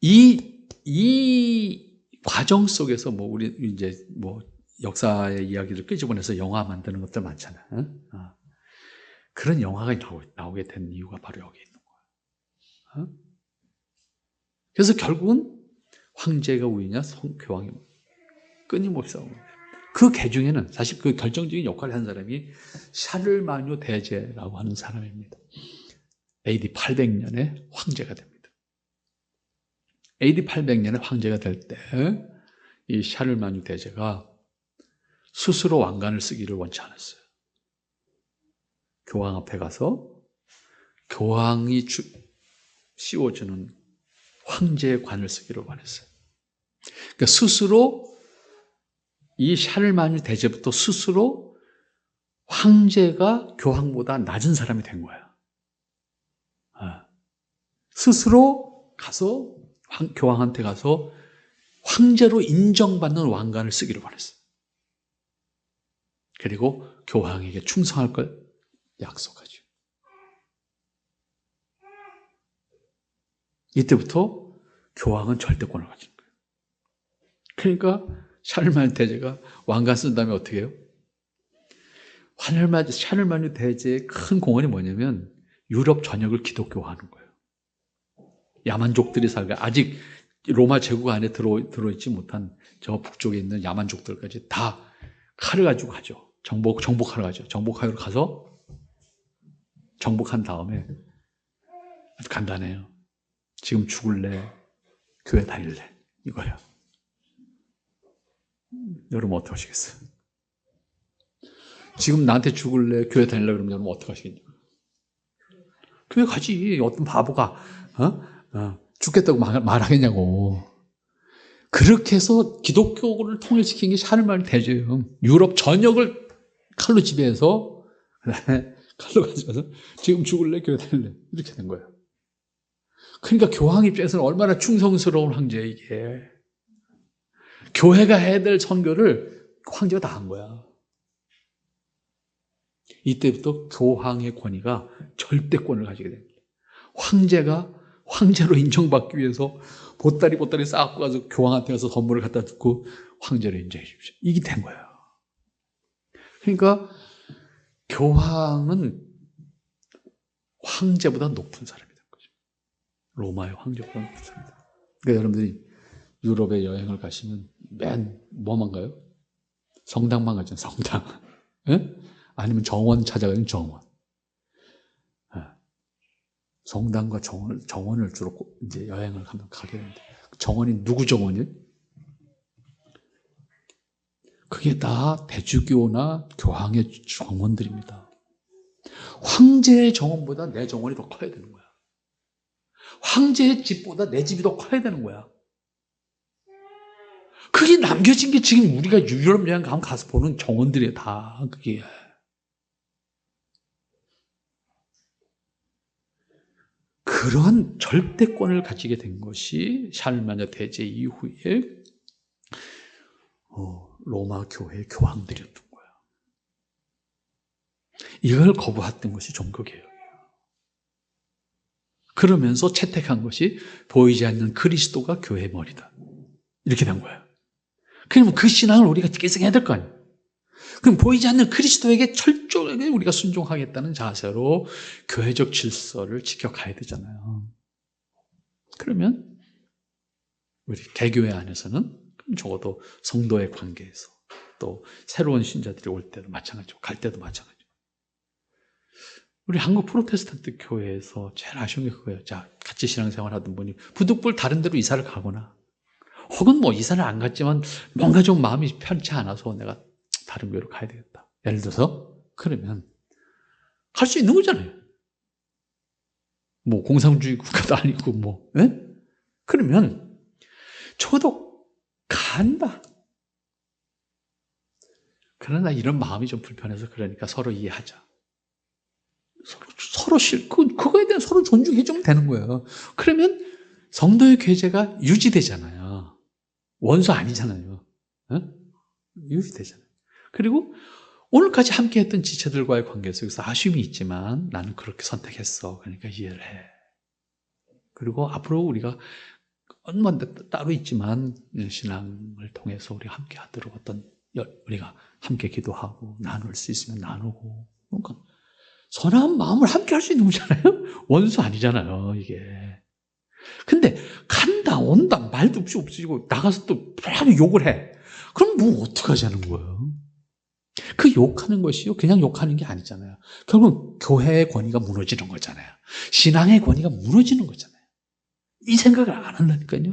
이 과정 속에서 우리 이제 역사의 이야기를 끄집어내서 영화 만드는 것들 많잖아요. 그런 영화가 나오게 된 이유가 바로 여기 있는 거예요. 그래서 결국은 황제가 우위냐 교황이 끊임없이 싸웁니다. 그 개중에는 사실 그 결정적인 역할을 한 사람이 샤를마뉴 대제라고 하는 사람입니다. AD 800년에 황제가 됩니다. AD 800년에 황제가 될 때 이 샤를마뉴 대제가 스스로 왕관을 쓰기를 원치 않았어요. 교황 앞에 가서 교황이 씌워주는 황제의 관을 쓰기를 원했어요. 그러니까 스스로 이 샤를마뉴 대제부터 스스로 황제가 교황보다 낮은 사람이 된 거야. 스스로 가서 교황한테 가서 황제로 인정받는 왕관을 쓰기를 원했어요. 그리고 교황에게 충성할 걸 약속하죠. 이때부터 교황은 절대권을 가지는 거예요. 그러니까 샤를마뉴 대제가 왕관 쓴 다음에 어떻게 해요? 샤를마뉴 대제의 큰 공헌이 뭐냐면 유럽 전역을 기독교화하는 거예요. 야만족들이 아직 로마 제국 안에 들어있지 못한 저 북쪽에 있는 야만족들까지 다 칼을 가지고 가죠. 정복하러 가죠. 정복하러 가서 정복한 다음에 아주 간단해요. 지금 죽을래? 교회 다닐래? 이거예요. 여러분 어떻게 하시겠어요? 지금 나한테 죽을래? 교회 다닐래? 그러면 여러분 어떻게 하시겠냐고. 교회 가지. 어떤 바보가 죽겠다고 말하겠냐고. 그렇게 해서 기독교를 통일시킨 게 샤를마뉴 대제예요. 유럽 전역을 칼로 지배해서 그다음에 칼로 가져가서 지금 죽을래 교회 다닐래 이렇게 된 거예요. 그러니까 교황 입장에서는 얼마나 충성스러운 황제야 이게. 교회가 해야 될 선교를 황제가 다 한 거야. 이때부터 교황의 권위가 절대권을 가지게 됩니다. 황제가 황제로 인정받기 위해서 보따리 쌓고 가서 교황한테 가서 선물을 갖다 주고 황제로 인정해 주십시오. 이게 된 거예요. 그러니까 교황은 황제보다 높은 사람이 된 거죠. 로마의 황제보다 높은 사람이다. 그러니까 여러분들이 유럽에 여행을 가시면 맨 뭐만 가요? 성당만 가죠. 성당. 예? 아니면 정원 찾아가는 정원. 성당과 정원을 주로 이제 여행을 가면 가게 되는데 정원이 누구 정원이에요? 그게 다 대주교나 교황의 정원들입니다. 황제의 정원보다 내 정원이 더 커야 되는 거야. 황제의 집보다 내 집이 더 커야 되는 거야. 그게 남겨진 게 지금 우리가 유럽 여행 가면 가서 보는 정원들이에요. 다 그게. 그런 절대권을 가지게 된 것이 샤를마녀 대제 이후에 로마 교회의 교황들이었던 거야. 이걸 거부했던 것이 종교개혁이에요. 그러면서 채택한 것이 보이지 않는 그리스도가 교회의 머리다. 이렇게 된 거예요. 그러면 그 신앙을 우리가 계승해야 될 거 아니에요. 그럼 보이지 않는 그리스도에게 철저하게 우리가 순종하겠다는 자세로 교회적 질서를 지켜가야 되잖아요. 그러면 우리 개교회 안에서는 적어도 성도의 관계에서 또 새로운 신자들이 올 때도 마찬가지고 갈 때도 마찬가지고. 우리 한국 프로테스탄트 교회에서 제일 아쉬운 게 그거예요. 자, 같이 신앙생활 하던 분이 부득불 다른 데로 이사를 가거나 혹은 뭐 이사를 안 갔지만 뭔가 좀 마음이 편치 않아서 내가 다른 교회로 가야 되겠다. 예를 들어서 그러면 갈 수 있는 거잖아요. 뭐 공산주의 국가도 아니고 뭐. 예? 그러면 저도 간다. 그러나 이런 마음이 좀 불편해서 그러니까 서로 이해하자. 서로 그거에 대한 서로 존중해 주면 되는 거예요. 그러면 성도의 교제가 유지되잖아요. 원수 아니잖아요. 예? 유지되잖아요. 그리고 오늘까지 함께했던 지체들과의 관계 속에서 아쉬움이 있지만 나는 그렇게 선택했어. 그러니까 이해를 해. 그리고 앞으로 우리가 따로 있지만 신앙을 통해서 우리가 함께하도록 우리가 함께 기도하고 나눌 수 있으면 나누고 그러니까 선한 마음을 함께 할 수 있는 거잖아요. 원수 아니잖아요, 이게. 근데 간다 온다 말도 없이 없어지고 나가서 또 욕을 해. 그럼 뭐 어떡하자는 거예요? 그 욕하는 것이요 그냥 욕하는 게 아니잖아요. 결국 교회의 권위가 무너지는 거잖아요. 신앙의 권위가 무너지는 거잖아요. 이 생각을 안 한다니까요.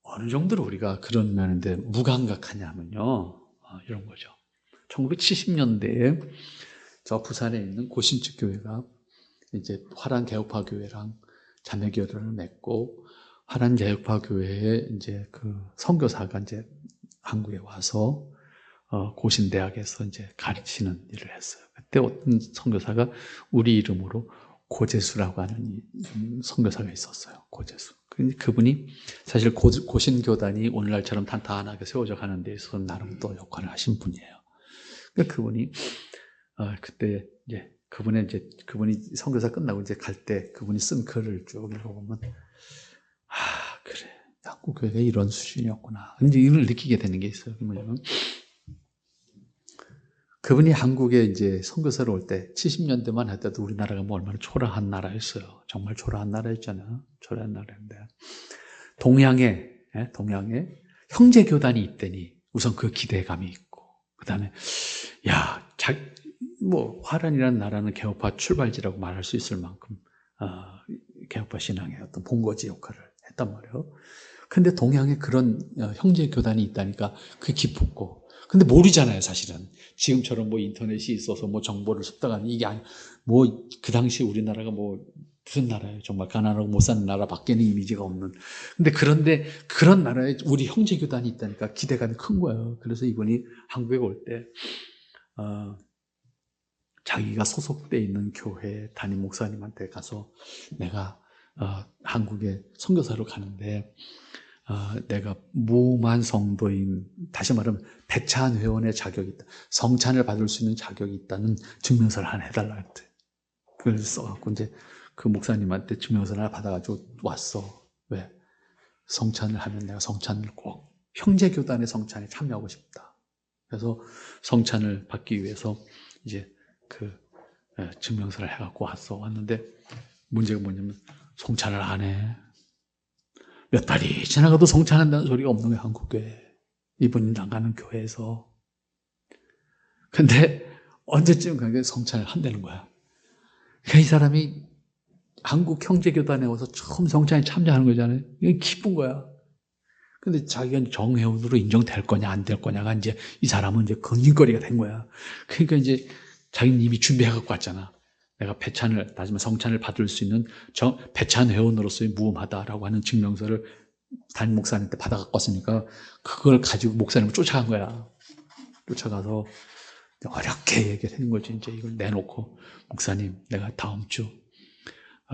어느 정도로 우리가 그런 면인데 무감각하냐면요. 이런 거죠. 1970년대에 저 부산에 있는 고신축 교회가 이제 화란 개혁파 교회랑 자매 교회를 맺고 화란 개혁파 교회에 이제 그 선교사가 이제 한국에 와서 고신대학에서 이제 가르치는 일을 했어요. 그때 어떤 선교사가 우리 이름으로 고재수라고 하는 선교사가 있었어요. 고재수. 그분이 사실 고신교단이 오늘날처럼 탄탄하게 세워져 가는 데 있어서 나름 또 역할을 하신 분이에요. 그러니까 그분이 그때 이제 그분이 선교사 끝나고 이제 갈 때 그분이 쓴 글을 쭉 읽어보면 그래 한국 교회가 이런 수준이었구나. 이제 이걸 느끼게 되는 게 있어요. 뭐냐면 그분이 한국에 이제 선교사로 올 때 70년대만 했다도 우리나라가 뭐 얼마나 초라한 나라였어요. 정말 초라한 나라였잖아요. 초라한 나라인데 동양에 형제 교단이 있다니 우선 그 기대감이 있고 그 다음에 화란이라는 나라는 개혁파 출발지라고 말할 수 있을 만큼 개혁파 신앙의 어떤 본거지 역할을 했단 말이에요. 근데 동양에 그런 형제 교단이 있다니까 그게 기쁘고 근데 모르잖아요, 사실은. 지금처럼 뭐 인터넷이 있어서 뭐 정보를 습득하는 이게 아니, 뭐 그 당시 우리나라가 뭐 무슨 나라예요? 정말 가난하고 못 사는 나라 밖에는 이미지가 없는. 근데 그런데 그런 나라에 우리 형제 교단이 있다니까 기대감이 큰 거예요. 그래서 이분이 한국에 올 때, 자기가 소속돼 있는 교회 담임 목사님한테 가서 내가 한국에 선교사로 가는데 내가 무만 성도인, 다시 말하면 배찬 회원의 자격이 있다, 성찬을 받을 수 있는 자격이 있다는 증명서를 하나 해달라 했대. 그걸 써갖고 이제 그 목사님한테 증명서를 하나 받아가지고 왔어. 왜? 성찬을 하면 내가 성찬을 꼭 형제교단의 성찬에 참여하고 싶다. 그래서 성찬을 받기 위해서 이제 그 증명서를 해갖고 왔는데 문제가 뭐냐면 성찬을 안 해. 몇 달이 지나가도 성찬한다는 소리가 없는 거야, 한국교회. 이분이 나가는 교회에서. 근데 언제쯤 가게 성찬을 한다는 거야. 그러니까 이 사람이 한국 형제교단에 와서 처음 성찬에 참여하는 거잖아요. 이게 기쁜 거야. 근데 자기가 정회원으로 인정될 거냐 안 될 거냐가 이제 이 사람은 이제 건진거리가 된 거야. 그러니까 이제 자기는 이미 준비해갖고 왔잖아. 내가 배찬을, 다시마 성찬을 받을 수 있는 배찬 회원으로서의 무험하다라고 하는 증명서를 담임 목사님한테 받아갖고 왔으니까 그걸 가지고 목사님을 쫓아간 거야. 쫓아가서 어렵게 얘기를 하는 거지. 이제 이걸 내놓고, 목사님, 내가 다음 주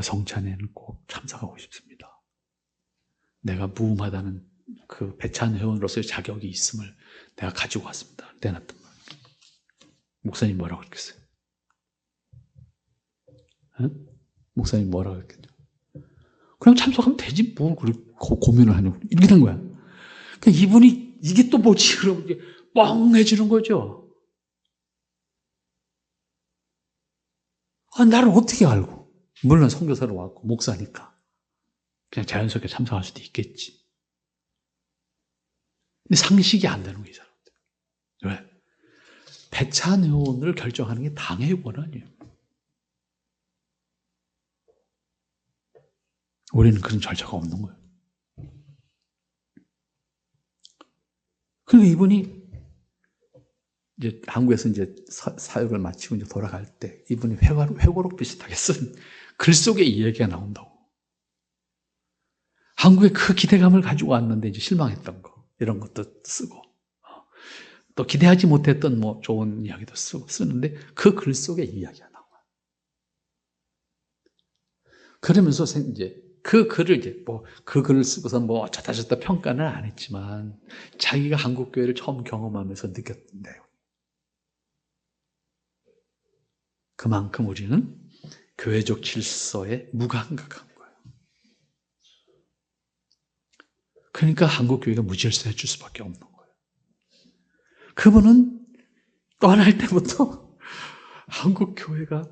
성찬에는 꼭 참석하고 싶습니다. 내가 무험하다는 그 배찬 회원으로서의 자격이 있음을 내가 가지고 왔습니다. 내놨단 말이에요. 목사님 뭐라고 그랬겠어요? 응? 목사님 뭐라고 그랬겠죠? 그냥 참석하면 되지, 뭘 고민을 하냐고. 이렇게 된 거야. 그러니까 이분이 이게 또 뭐지? 그러면 이게 뻥해지는 거죠. 나를 어떻게 알고? 물론 선교사로 왔고 목사니까 그냥 자연스럽게 참석할 수도 있겠지. 근데 상식이 안 되는 거예요, 이 사람들. 왜? 배찬 회원을 결정하는 게 당의 권한이에요. 우리는 그런 절차가 없는 거예요. 그리고 이분이 이제 한국에서 이제 사역을 마치고 이제 돌아갈 때 이분이 회고록 비슷하게 쓴 글 속에 이 얘기가 나온다고. 한국에 그 기대감을 가지고 왔는데 이제 실망했던 거, 이런 것도 쓰고, 또 기대하지 못했던 뭐 좋은 이야기도 쓰는데 그 글 속에 이 이야기가 나와요. 그러면서 이제 그 글을 이제 그 글을 쓰고서 뭐 어쩌다 평가는 안 했지만 자기가 한국 교회를 처음 경험하면서 느꼈는데요. 그만큼 우리는 교회적 질서에 무감각한 거예요. 그러니까 한국 교회가 무질서해질 수밖에 없는 거예요. 그분은 떠날 때부터 한국 교회가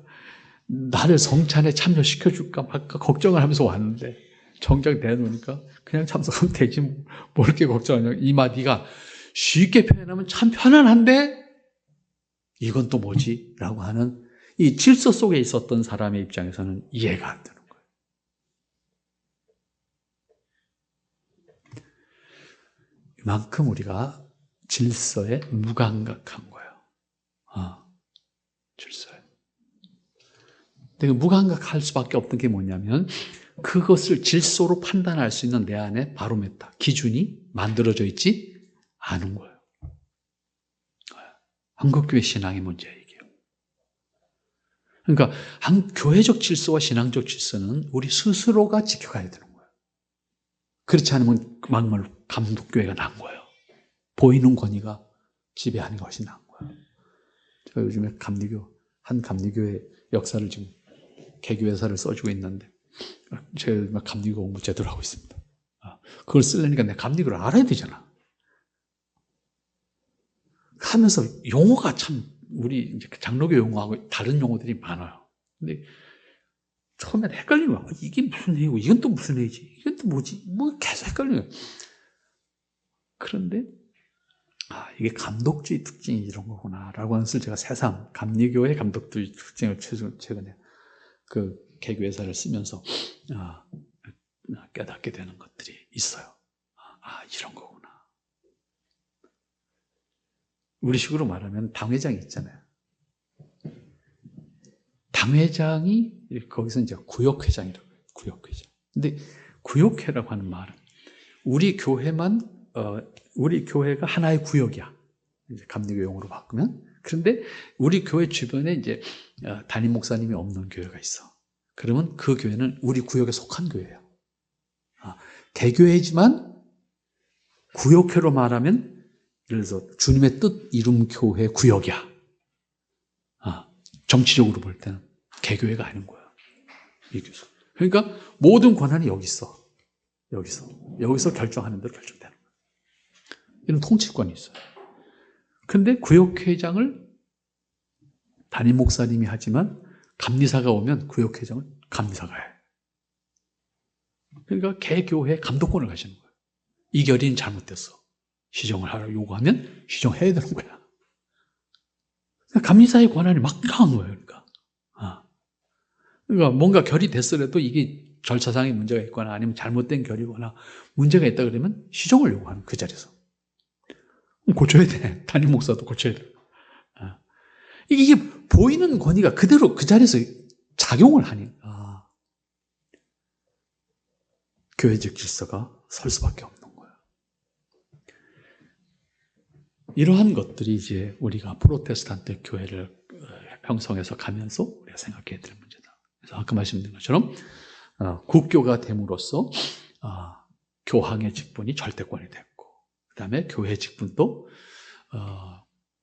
나를 성찬에 참여시켜줄까 말까 걱정을 하면서 왔는데 정작 내놓으니까 그냥 참석하면 되지 뭐 이렇게 걱정하냐. 이 마디가 쉽게 표현하면 참 편안한데 이건 또 뭐지? 라고 하는 이 질서 속에 있었던 사람의 입장에서는 이해가 안 되는 거예요. 이만큼 우리가 질서에 무감각한 거예요. 질서에. 근데 무감각할 수밖에 없던 게 뭐냐면 그것을 질서로 판단할 수 있는 내 안에 바로메타, 기준이 만들어져 있지 않은 거예요. 한국교회 신앙의 문제예요, 이게. 그러니까 교회적 질서와 신앙적 질서는 우리 스스로가 지켜가야 되는 거예요. 그렇지 않으면 막말로 감독교회가 난 거예요. 보이는 권위가 지배하는 것이 난 거예요. 제가 요즘에 한 감리교회 역사를 지금 개교회사를 써주고 있는데 제가 감리교 공부 제대로 하고 있습니다. 그걸 쓰려니까 내가 감리교를 알아야 되잖아. 하면서 용어가 참 우리 이제 장로교 용어하고 다른 용어들이 많아요. 근데 처음엔 헷갈리는 거야. 이게 무슨 회이고 이건 또 무슨 회이지? 이건 또 뭐지? 뭐 계속 헷갈리는 거야. 그런데 이게 감독주의 특징이 이런 거구나라고 하는 것을 제가 새삼 감리교의 감독주의 특징을 최근에 그 개교회사를 쓰면서 깨닫게 되는 것들이 있어요. 이런 거구나. 우리식으로 말하면 당회장이 있잖아요. 당회장이 거기서 이제 구역회장이라고 해요. 구역회장. 근데 구역회라고 하는 말은 우리 교회가 하나의 구역이야. 이제 감리교 용어로 바꾸면. 그런데 우리 교회 주변에 이제 담임 목사님이 없는 교회가 있어. 그러면 그 교회는 우리 구역에 속한 교회예요. 대교회지만 구역회로 말하면 예를 들어서 주님의 뜻 이룸 교회 구역이야. 정치적으로 볼 때는 개교회가 아닌 거야. 그러니까 모든 권한이 여기 있어. 여기서 결정하는 대로 결정되는 거야. 이런 통치권이 있어요. 그런데 구역회장을 담임 목사님이 하지만 감리사가 오면 구역회장은 감리사가 해. 그러니까 개교회 감독권을 가지는 거예요. 이 결의는 잘못됐어. 시정을 하라고 요구하면 시정해야 되는 거야. 감리사의 권한이 막강한 거예요. 그러니까 뭔가 결이 됐더라도 이게 절차상의 문제가 있거나 아니면 잘못된 결이거나 문제가 있다 그러면 시정을 요구하는 그 자리에서. 고쳐야 돼. 담임 목사도 고쳐야 돼. 이게 보이는 권위가 그대로 그 자리에서 작용을 하니까 교회적 질서가 설 수밖에 없는 거예요. 이러한 것들이 이제 우리가 프로테스탄트 교회를 형성해서 가면서 우리가 생각해야 될 문제다. 그래서 아까 말씀드린 것처럼 국교가 됨으로써 교황의 직분이 절대권이 됐고, 그 다음에 교회 직분도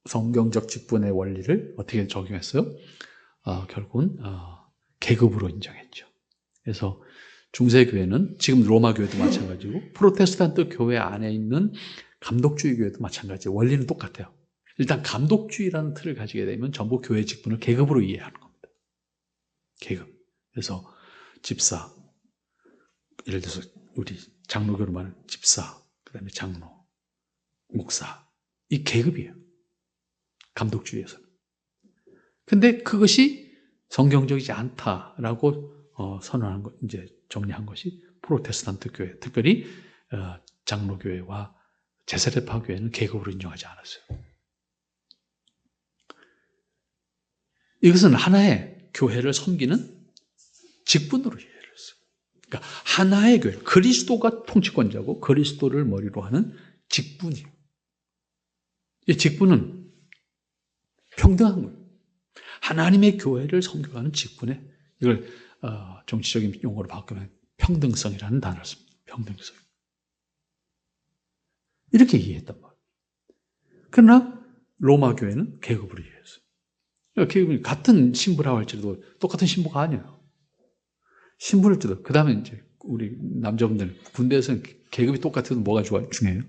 성경적 직분의 원리를 어떻게 적용했어요? 결국은 계급으로 인정했죠. 그래서 중세교회는 지금 로마 교회도 마찬가지고 프로테스탄트 교회 안에 있는 감독주의 교회도 마찬가지예요. 원리는 똑같아요. 일단 감독주의라는 틀을 가지게 되면 전부 교회 직분을 계급으로 이해하는 겁니다. 계급. 그래서 집사, 예를 들어서 우리 장로교로 말하는 집사, 그 다음에 장로, 목사, 이 계급이에요. 감독주의에서는. 근데 그것이 성경적이지 않다라고 선언한 것, 이제 정리한 것이 프로테스탄트 교회, 특별히 장로교회와 제사례파 교회는 계급으로 인정하지 않았어요. 이것은 하나의 교회를 섬기는 직분으로 이해를 했어요. 그러니까 하나의 교회, 그리스도가 통치권자고 그리스도를 머리로 하는 직분이에요. 이 직분은 평등한 거예요. 하나님의 교회를 섬겨가는 직분에 이걸 정치적인 용어로 바꾸면 평등성이라는 단어를 씁니다. 평등성. 이렇게 이해했단 말이에요. 그러나 로마 교회는 계급으로 이해했어요. 그러니까 계급이 같은 신부라고 할지라도 똑같은 신부가 아니에요. 신부를 뜯어. 그 다음에 이제 우리 남자분들 군대에서는 계급이 똑같아도 뭐가 중요해요?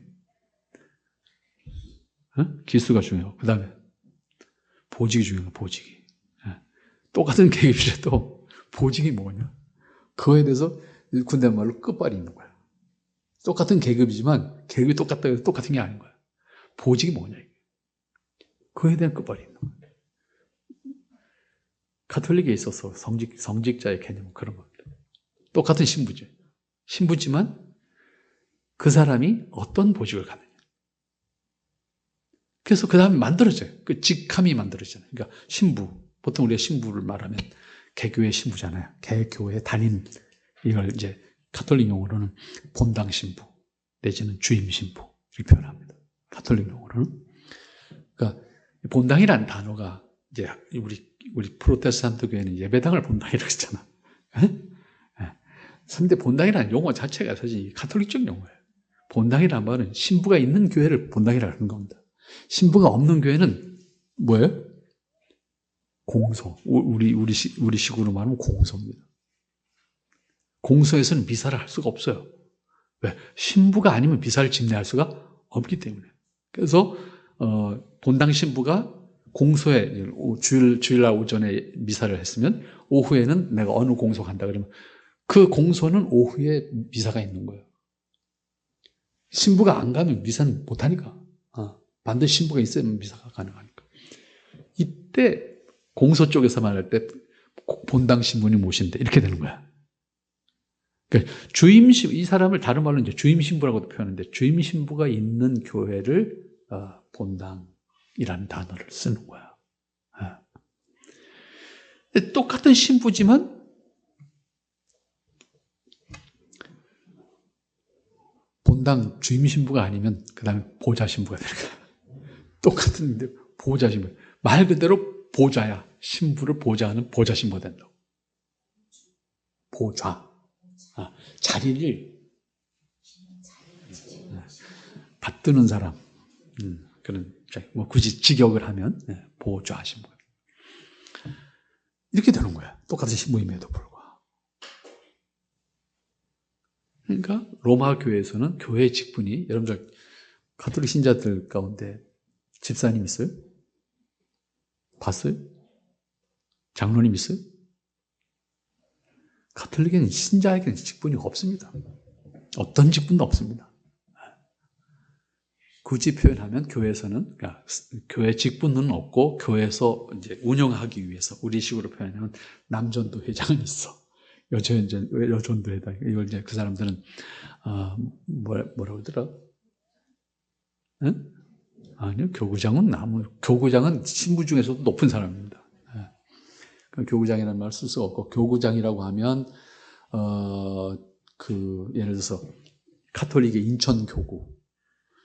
기수가 중요하고 그 다음에 보직이 중요해요. 보직이. 똑같은 계급이라도 보직이 뭐냐? 그거에 대해서 군대 말로 끝발이 있는 거야. 똑같은 계급이지만 계급이 똑같다고 해서 똑같은 게 아닌 거야. 보직이 뭐냐? 그거에 대한 끝발이 있는 거야. 가톨릭에 있어서 성직자의 개념은 그런 겁니다. 똑같은 신부죠. 신부지만 그 사람이 어떤 보직을 갖느냐. 그래서 그 다음에 만들어져요. 그 직함이 만들어지잖아요. 그러니까 신부. 보통 우리가 신부를 말하면 개교의 신부잖아요. 개교의 단임. 이걸 이제 가톨릭 용어로는 본당 신부 내지는 주임 신부 이렇게 표현합니다. 가톨릭 용어로는. 그러니까 본당이라는 단어가 이제 우리 프로테스탄트 교회는 예배당을 본당이라고 했잖아. 근데 본당이라는 용어 자체가 사실 가톨릭적 용어예요. 본당이라는 말은 신부가 있는 교회를 본당이라고 하는 겁니다. 신부가 없는 교회는 뭐예요? 공소. 우리 식으로 말하면 공소입니다. 공소에서는 미사를 할 수가 없어요. 왜? 신부가 아니면 미사를 집례할 수가 없기 때문에. 그래서 본당 신부가 공소에 주일날 오전에 미사를 했으면 오후에는 내가 어느 공소 간다 그러면 그 공소는 오후에 미사가 있는 거예요. 신부가 안 가면 미사는 못 하니까. 반드시 신부가 있어야만 미사가 가능하니까. 이때 공소 쪽에서 말할 때 본당 신부님 모신다 이렇게 되는 거야. 그러니까 이 사람을 다른 말로 이제 주임 신부라고도 표현하는데 주임 신부가 있는 교회를 본당 이라는 단어를 쓰는 거야. 똑같은 신부지만 본당 주임 신부가 아니면 그 다음에 보좌 신부가 되는 거야. 똑같은데 보좌 신부. 말 그대로 보좌야. 신부를 보좌하는 보좌 신부가 된다고. 보좌. 자리를 받드는 사람. 그런, 뭐 굳이 직역을 하면 보좌 신부. 이렇게 되는 거야. 똑같은 신부임에도 불구하고. 그러니까 로마 교회에서는 교회 직분이, 여러분들 가톨릭 신자들 가운데 집사님 있어요? 봤어요? 장로님 있어요? 가톨릭에는 신자에게는 직분이 없습니다. 어떤 직분도 없습니다. 굳이 표현하면 교회에서는, 그러니까 교회 직분은 없고 교회에서 이제 운영하기 위해서 우리 식으로 표현하면 남전도 회장은 있어. 여전도 회장. 이걸 이제 그 사람들은 뭐라고 그러더라? 응? 아니요, 교구장은 신부 중에서도 높은 사람입니다. 교구장이라는 말을 쓸 수가 없고, 교구장이라고 하면 예를 들어서 가톨릭의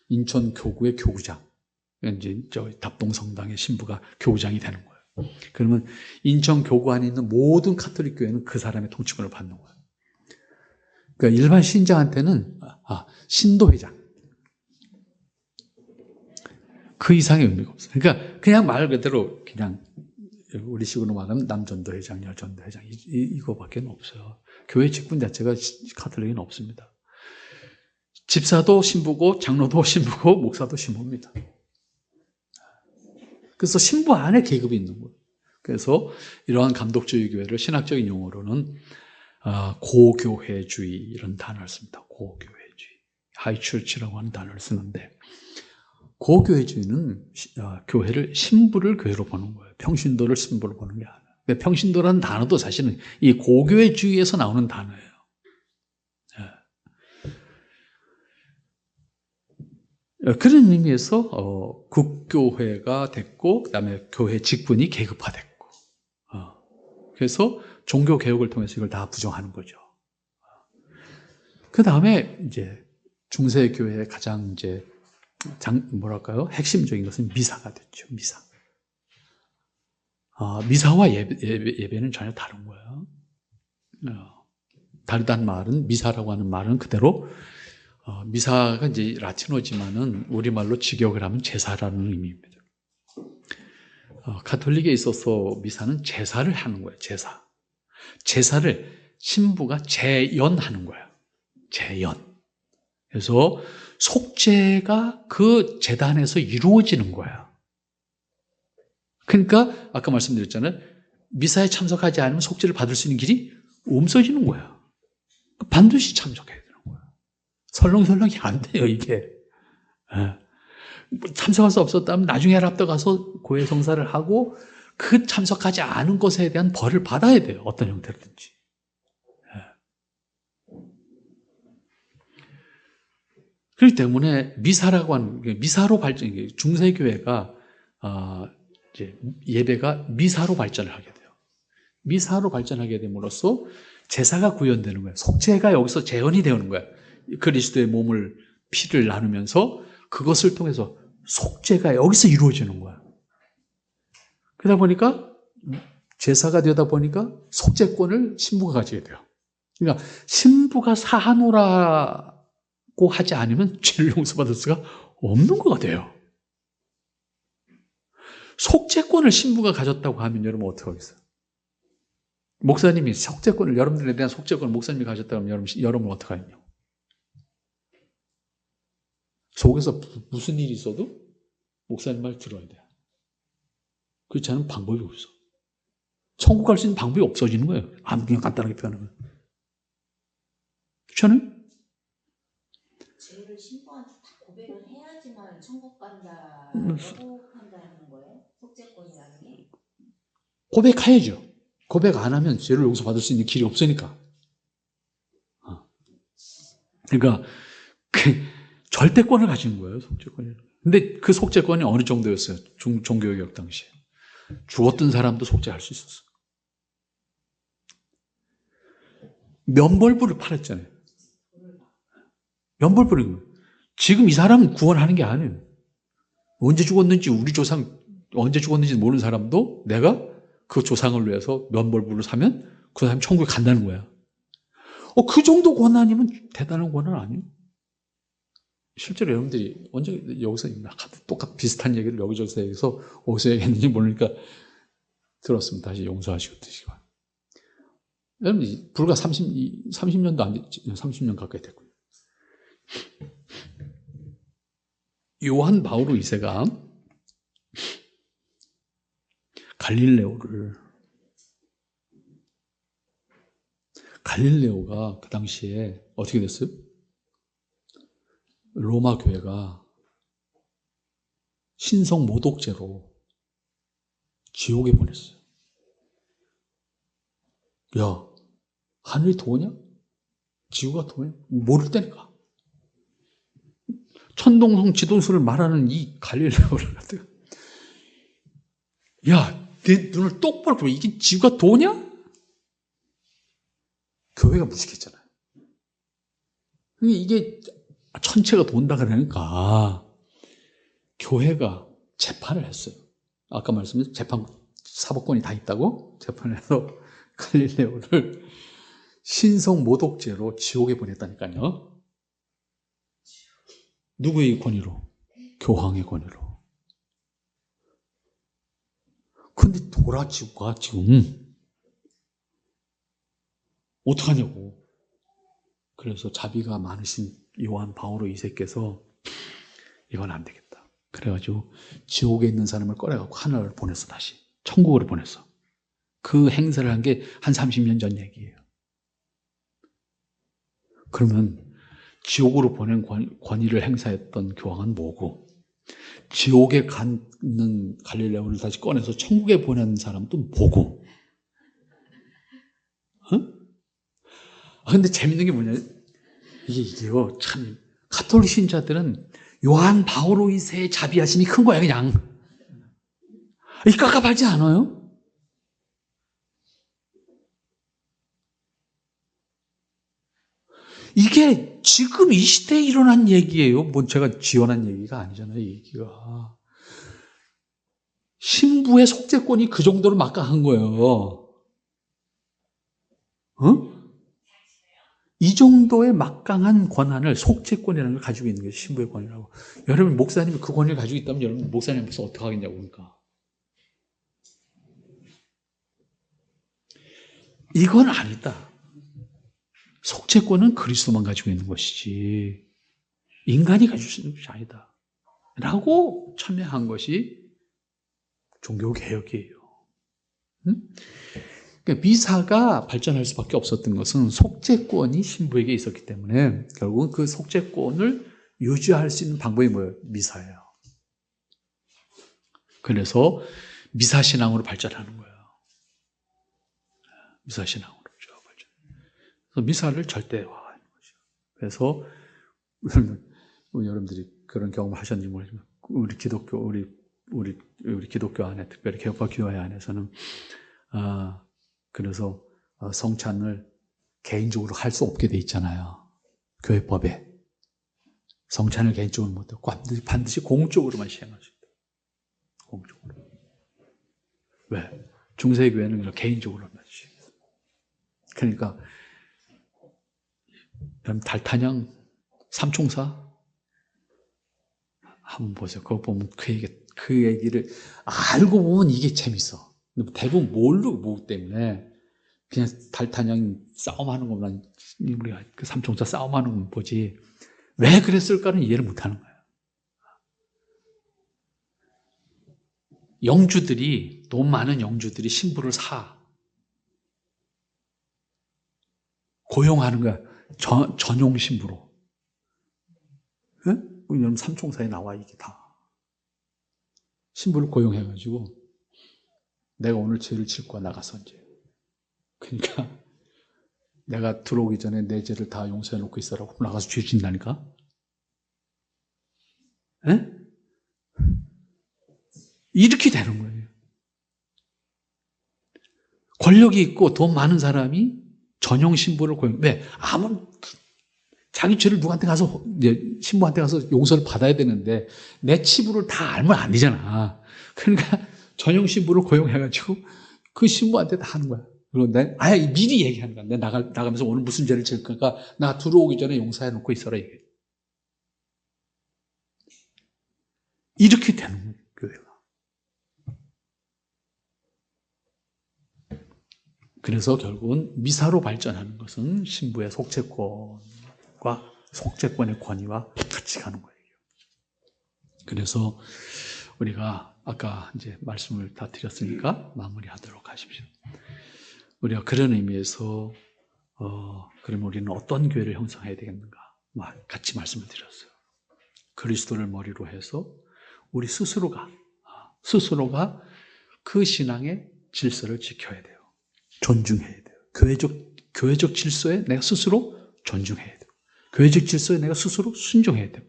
인천교구의 교구장, 이제 답동성당의 신부가 교구장이 되는 거예요. 그러면 인천교구 안에 있는 모든 가톨릭 교회는 그 사람의 통치권을 받는 거예요. 그러니까 일반 신자한테는 신도회장, 그 이상의 의미가 없어요. 그러니까 그냥 말 그대로 그냥 우리 식으로 말하면 남전도회장, 여전도회장 이거밖에 없어요. 교회 직분 자체가 가톨릭에는 없습니다. 집사도 신부고 장로도 신부고 목사도 신부입니다. 그래서 신부 안에 계급이 있는 거예요. 그래서 이러한 감독주의 교회를 신학적인 용어로는 고교회주의 이런 단어를 씁니다. 고교회주의, 하이처치라고 하는 단어를 쓰는데, 고교회주의는 교회를 신부를 교회로 보는 거예요. 평신도를 신부로 보는 게 아니에요. 평신도라는 단어도 사실은 이 고교회주의에서 나오는 단어예요. 그런 의미에서 국교회가 됐고, 그 다음에 교회 직분이 계급화됐고, 그래서 종교 개혁을 통해서 이걸 다 부정하는 거죠. 그 다음에 이제 중세 교회의 가장 이제 핵심적인 것은 미사가 됐죠. 미사. 미사와 예배는 전혀 다른 거예요. 다르다는 말은, 미사라고 하는 말은 그대로 미사가 이제 라틴어지만은 우리말로 직역을 하면 제사라는 의미입니다. 가톨릭에 있어서 미사는 제사를 하는 거예요. 제사를 신부가 재연하는 거예요. 재연. 그래서 속죄가 그 제단에서 이루어지는 거예요. 그러니까 아까 말씀드렸잖아요. 미사에 참석하지 않으면 속죄를 받을 수 있는 길이 없어지는 거예요. 반드시 참석해야 되는 거예요. 설렁설렁이 안 돼요, 이게. 참석할 수 없었다면 나중에 랍더 가서 고해 성사를 하고 그 참석하지 않은 것에 대한 벌을 받아야 돼요. 어떤 형태로든지. 그렇기 때문에 미사라고 하는, 미사로 발전, 중세교회가 이제 예배가 미사로 발전을 하게 돼요. 미사로 발전하게 됨으로써 제사가 구현되는 거예요. 속죄가 여기서 재현이 되는 거예요. 그리스도의 몸을, 피를 나누면서 그것을 통해서 속죄가 여기서 이루어지는 거야. 그러다 보니까 제사가 되다 보니까 속죄권을 신부가 가지게 돼요. 그러니까 신부가 사하노라고 하지 않으면 죄를 용서받을 수가 없는 거가 돼요. 속죄권을 신부가 가졌다고 하면 여러분 어떻게 하겠어요? 목사님이 속죄권을, 여러분들에 대한 속죄권을 목사님이 가졌다고 하면 여러분 어떻게 하겠냐고. 속에서 무슨 일이 있어도 목사님 말 들어야 돼요. 그렇지 않으면 방법이 없어. 천국 갈 수 있는 방법이 없어지는 거예요. 그냥 간단하게 표현하면. 그렇지 않아요? 죄를 신부한테 다 고백을 해야지만 천국 간다라고 판단하는 거예요? 속죄권이라는 게? 고백해야죠. 고백 안 하면 죄를 용서받을 수 있는 길이 없으니까. 그러니까 절대권을 가진 거예요, 속죄권이. 근데 그 속죄권이 어느 정도였어요? 종교개혁 당시에. 죽었던 사람도 속죄할 수 있었어요. 면벌부를 팔았잖아요. 면벌부를. 지금 이 사람은 구원하는 게 아니에요. 언제 죽었는지 우리 조상 언제 죽었는지 모르는 사람도 내가 그 조상을 위해서 면벌부를 사면 그 사람이 천국에 간다는 거야. 그 정도 권한이면 대단한 권한 아니에요? 실제로 여러분들이 언제 여기서 똑같 비슷한 얘기를 여기저기서 얘기해서 어디서 얘기했는지 모르니까 들었으면 다시 용서하시고 드시고. 여러분 불과 30년도 안 됐지. 30년 가까이 됐고요. 요한 바오로 2세가 갈릴레오가 그 당시에 어떻게 됐어요? 로마 교회가 신성 모독죄로 지옥에 보냈어요. 야, 하늘이 도냐? 지구가 도냐? 모를 때니까. 천동성 지도수를 말하는 이 갈릴레오를 갖다가 야, 내 눈을 똑바로 보면 이게 지구가 도냐? 교회가 무식했잖아요. 이게 천체가 돈다 그러니까 교회가 재판을 했어요. 아까 말씀드린 재판 사법권이 다 있다고 재판을 해서 갈릴레오를 신성 모독죄로 지옥에 보냈다니까요. 누구의 권위로? 교황의 권위로. 근데 지구가 지금 어떡하냐고. 그래서 자비가 많으신 요한 바오로 2세께서 이건 안 되겠다. 그래가지고 지옥에 있는 사람을 꺼내갖고 하늘을 보냈어. 다시 천국으로 보냈어. 그 행사를 한 게 한 30년 전 얘기예요. 그러면 지옥으로 보낸 권위를 행사했던 교황은 뭐고, 지옥에 있는 갈릴레오를 다시 꺼내서 천국에 보낸 사람도 뭐고. 근데 재밌는 게 뭐냐, 이게요, 참 가톨릭 신자들은 요한 바오로 2세의 자비하심이 큰 거야. 그냥 이 깝깝하지 않아요? 이게 지금 이 시대에 일어난 얘기예요. 뭐 제가 지어낸 얘기가 아니잖아요. 이 얘기가. 신부의 속죄권이 그 정도로 막강한 거예요. 이 정도의 막강한 권한을, 속죄권이라는 걸 가지고 있는 게 신부의 권이라고. 여러분 목사님이 그 권위를 가지고 있다면 여러분 목사님 앞에서 어떻게 하겠냐고. 그러니까 이건 아니다. 속죄권은 그리스도만 가지고 있는 것이지 인간이 가질 수 있는 것이 아니다 라고 천명한 것이 종교개혁이에요. 그러니까 미사가 발전할 수밖에 없었던 것은 속죄권이 신부에게 있었기 때문에 결국은 그 속죄권을 유지할 수 있는 방법이 뭐예요? 미사예요. 그래서 미사신앙으로 발전하는 거예요. 미사신앙으로 발전. 그래서 미사를 절대화하는 거죠. 그래서 여러분들이 그런 경험을 하셨는지 모르지만 우리 기독교 안에, 특별히 개혁파 교회 안에서는 그래서 성찬을 개인적으로 할 수 없게 돼 있잖아요. 교회법에. 성찬을 개인적으로 못하고 반드시 공적으로만 시행할 수 있다. 공적으로. 왜? 중세교회는 개인적으로만 시행해요. 그러니까 달타냥 삼총사 한번 보세요. 그거 보면 그 얘기를 알고 보면 이게 재밌어. 대부분 뭐기 때문에 그냥 달타냥 싸움하는 것만, 우리가 그 삼총사 싸움하는 것만 보지 왜 그랬을까는 이해를 못하는 거예요. 영주들이, 돈 많은 영주들이 신부를 고용하는 거야. 전용 신부로. 여러분 삼총사에 나와 이게 다. 신부를 고용해가지고 내가 오늘 죄를 질 거야, 나가서 이제. 그러니까 내가 들어오기 전에 내 죄를 다 용서해 놓고 있어라고 나가서 죄 진다니까. 에? 이렇게 되는 거예요. 권력이 있고 돈 많은 사람이 전용 신부를 고용. 왜? 자기 죄를 누구한테 가서, 신부한테 가서 용서를 받아야 되는데, 내 치부를 다 알면 안 되잖아. 그러니까 전용 신부를 고용해가지고 그 신부한테 다 하는 거야. 그리고 미리 얘기하는 거야. 내가 나가면서 오늘 무슨 죄를 지을 거니까 나 들어오기 전에 용서해 놓고 있어라. 얘기해. 이렇게 되는 교회가. 그래서 결국은 미사로 발전하는 것은 신부의 속죄권과 속죄권의 권위와 같이 가는 거예요. 그래서 우리가 아까 이제 말씀을 다 드렸으니까 마무리하도록 하십시오. 우리가 그런 의미에서 그러면 우리는 어떤 교회를 형성해야 되겠는가? 같이 말씀을 드렸어요. 그리스도를 머리로 해서 우리 스스로가 그 신앙의 질서를 지켜야 돼요. 존중해야 돼요. 교회적 질서에 내가 스스로 존중해야 돼요. 교회적 질서에 내가 스스로 순종해야 돼요.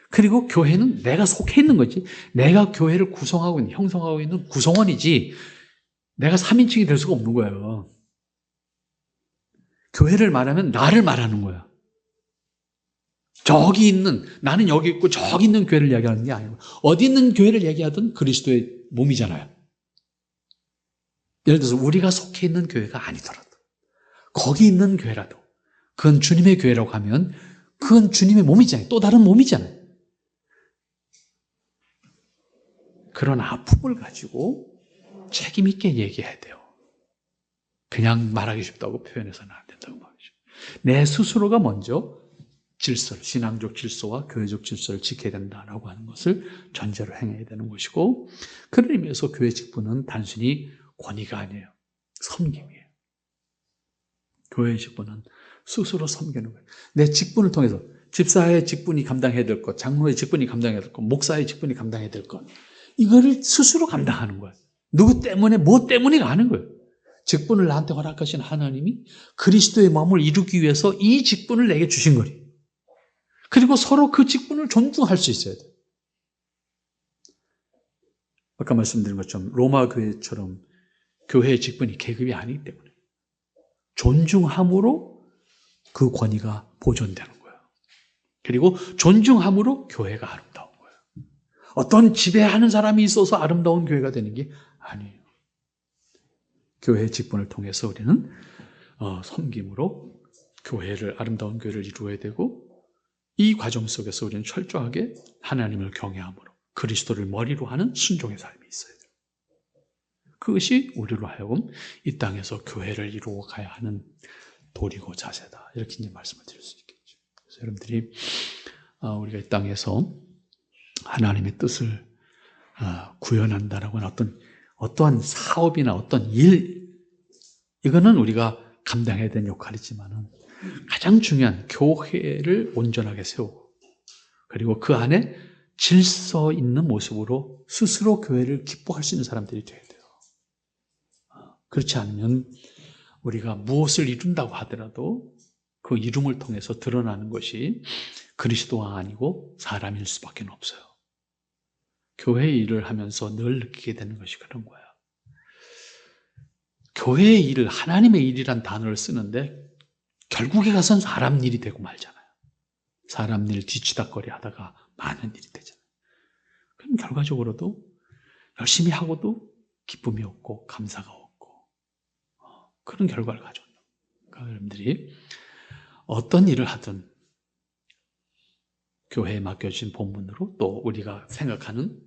그리고 교회는 내가 속해 있는 거지. 내가 교회를 구성하고 있는, 형성하고 있는 구성원이지 내가 3인칭이 될 수가 없는 거예요. 교회를 말하면 나를 말하는 거야. 나는 여기 있고 저기 있는 교회를 얘기하는 게 아니고 어디 있는 교회를 얘기하든 그리스도의 몸이잖아요. 예를 들어서 우리가 속해 있는 교회가 아니더라도 거기 있는 교회라도 그건 주님의 교회라고 하면 그건 주님의 몸이잖아요. 또 다른 몸이잖아요. 그런 아픔을 가지고 책임 있게 얘기해야 돼요. 그냥 말하기 쉽다고 표현해서는 안 된다고 말이죠. 내 스스로가 먼저 신앙적 질서와 교회적 질서를 지켜야 된다라고 하는 것을 전제로 행해야 되는 것이고, 그런 의미에서 교회 직분은 단순히 권위가 아니에요. 섬김이에요. 교회의 직분은 스스로 섬기는 거예요. 내 직분을 통해서 집사의 직분이 감당해야 될 것, 장로의 직분이 감당해야 될 것, 목사의 직분이 감당해야 될 것, 이거를 스스로 감당하는 거예요. 누구 때문에, 뭐 때문에 가는 거예요. 직분을 나한테 허락하신 하나님이 그리스도의 마음을 이루기 위해서 이 직분을 내게 주신 거예요. 그리고 서로 그 직분을 존중할 수 있어야 돼요. 아까 말씀드린 것처럼 로마 교회처럼 교회의 직분이 계급이 아니기 때문에 존중함으로 그 권위가 보존되는 거예요. 그리고 존중함으로 교회가 아름다운 거예요. 어떤 지배하는 사람이 있어서 아름다운 교회가 되는 게 아니에요. 교회의 직분을 통해서 우리는 섬김으로 아름다운 교회를 이루어야 되고, 이 과정 속에서 우리는 철저하게 하나님을 경외함으로 그리스도를 머리로 하는 순종의 삶이 있어야 돼요. 그것이 우리로 하여금 이 땅에서 교회를 이루어 가야 하는 도리고 자세다. 이렇게 이제 말씀을 드릴 수 있겠죠. 그래서 여러분들이 우리가 이 땅에서 하나님의 뜻을 구현한다라고 하는 어떠한 사업이나 어떤 일, 이거는 우리가 감당해야 되는 역할이지만은 가장 중요한 교회를 온전하게 세우고, 그리고 그 안에 질서 있는 모습으로 스스로 교회를 기뻐할 수 있는 사람들이 되어야 돼요. 그렇지 않으면 우리가 무엇을 이룬다고 하더라도 그 이름을 통해서 드러나는 것이 그리스도가 아니고 사람일 수밖에 없어요. 교회의 일을 하면서 늘 느끼게 되는 것이 그런 거야. 교회의 일을 하나님의 일이란 단어를 쓰는데 결국에 가서는 사람 일이 되고 말잖아요. 사람 일 뒤치다거리 하다가 많은 일이 되잖아요. 그럼 결과적으로도 열심히 하고도 기쁨이 없고 감사가 없고 그런 결과를 가져온다. 그러니까 여러분들이 어떤 일을 하든 교회에 맡겨주신 본분으로 또 우리가 생각하는,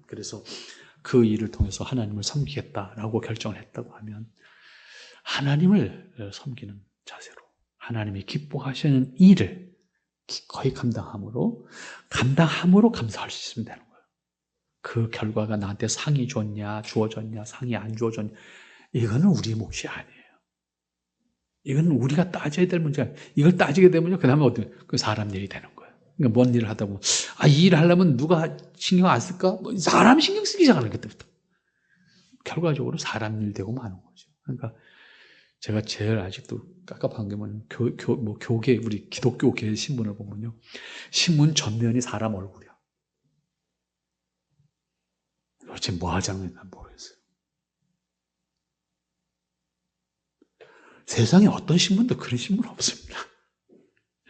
그래서 그 일을 통해서 하나님을 섬기겠다라고 결정을 했다고 하면 하나님을 섬기는 자세로 하나님이 기뻐하시는 일을 기꺼이 감당함으로 감사할 수 있으면 되는 거예요. 그 결과가 나한테 상이 주어졌냐, 상이 안 주어졌냐, 이거는 우리의 몫이 아니에요. 이건 우리가 따져야 될 문제가 아니에요. 이걸 따지게 되면요, 그 다음에 어떻게, 그 사람 일이 되는 거예요. 그러니까 뭔 일을 하다 보면, 이 일을 하려면 누가 신경 안 쓸까? 사람 신경 쓰기 시작하는 그때부터. 결과적으로 사람 일 되고 마는 거죠. 그러니까 제가 제일 아직도 깝깝한 게 뭐냐면 교계, 우리 기독교계 신문을 보면요, 신문 전면이 사람 얼굴이야. 도대체 뭐 하자는 난 모르겠어요. 세상에 어떤 신문도 그런 신문 없습니다.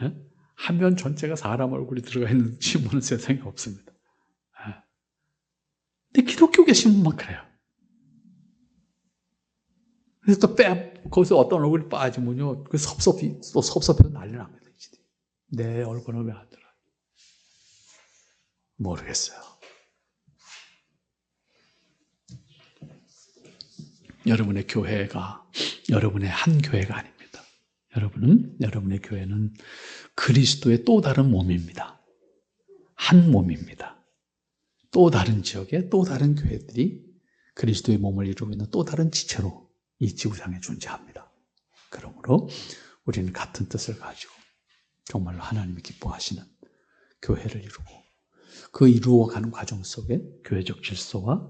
예? 화면 전체가 사람 얼굴이 들어가 있는 신문은 세상에 없습니다. 예. 근데 기독교계 신문만 그래요. 그래서 또 거기서 어떤 얼굴이 빠지면요, 그 섭섭해서 난리 납니다. 내 얼굴은 왜 안 들어요? 모르겠어요. 여러분의 교회가 여러분의 한 교회가 아닙니다. 여러분의 교회는 그리스도의 또 다른 몸입니다. 한 몸입니다. 또 다른 지역에 또 다른 교회들이 그리스도의 몸을 이루고 있는 또 다른 지체로 이 지구상에 존재합니다. 그러므로 우리는 같은 뜻을 가지고 정말로 하나님이 기뻐하시는 교회를 이루고 그 이루어가는 과정 속에 교회적 질서와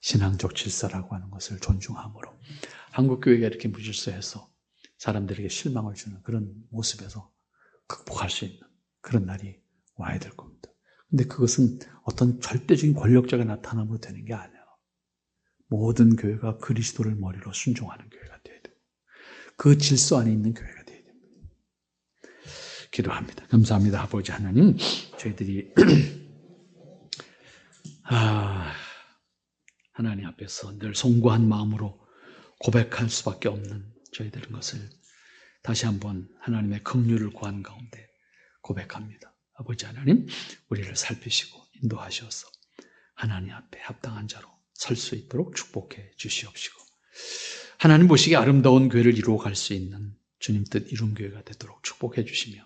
신앙적 질서라고 하는 것을 존중함으로 한국교회가 이렇게 무질서해서 사람들에게 실망을 주는 그런 모습에서 극복할 수 있는 그런 날이 와야 될 겁니다. 근데 그것은 어떤 절대적인 권력자가 나타나면 되는 게 아니에요. 모든 교회가 그리스도를 머리로 순종하는 교회가 되어야 돼요. 그 질서 안에 있는 교회가 되어야 됩니다. 기도합니다. 감사합니다. 아버지 하나님, 저희들이 하나님 앞에서 늘 송구한 마음으로 고백할 수밖에 없는 저희들인 것을 다시 한번 하나님의 긍휼을 구한 가운데 고백합니다. 아버지 하나님, 우리를 살피시고 인도하셔서 하나님 앞에 합당한 자로 설 수 있도록 축복해 주시옵시고 하나님 보시기에 아름다운 교회를 이루어갈 수 있는 주님 뜻 이룬 교회가 되도록 축복해 주시며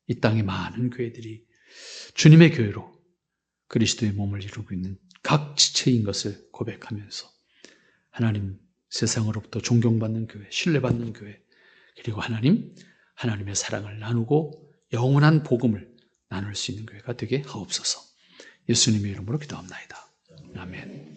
이 땅의 많은 교회들이 주님의 교회로 그리스도의 몸을 이루고 있는 각 지체인 것을 고백하면서 하나님 세상으로부터 존경받는 교회, 신뢰받는 교회, 그리고 하나님의 사랑을 나누고 영원한 복음을 나눌 수 있는 교회가 되게 하옵소서. 예수님의 이름으로 기도합나이다. 아멘.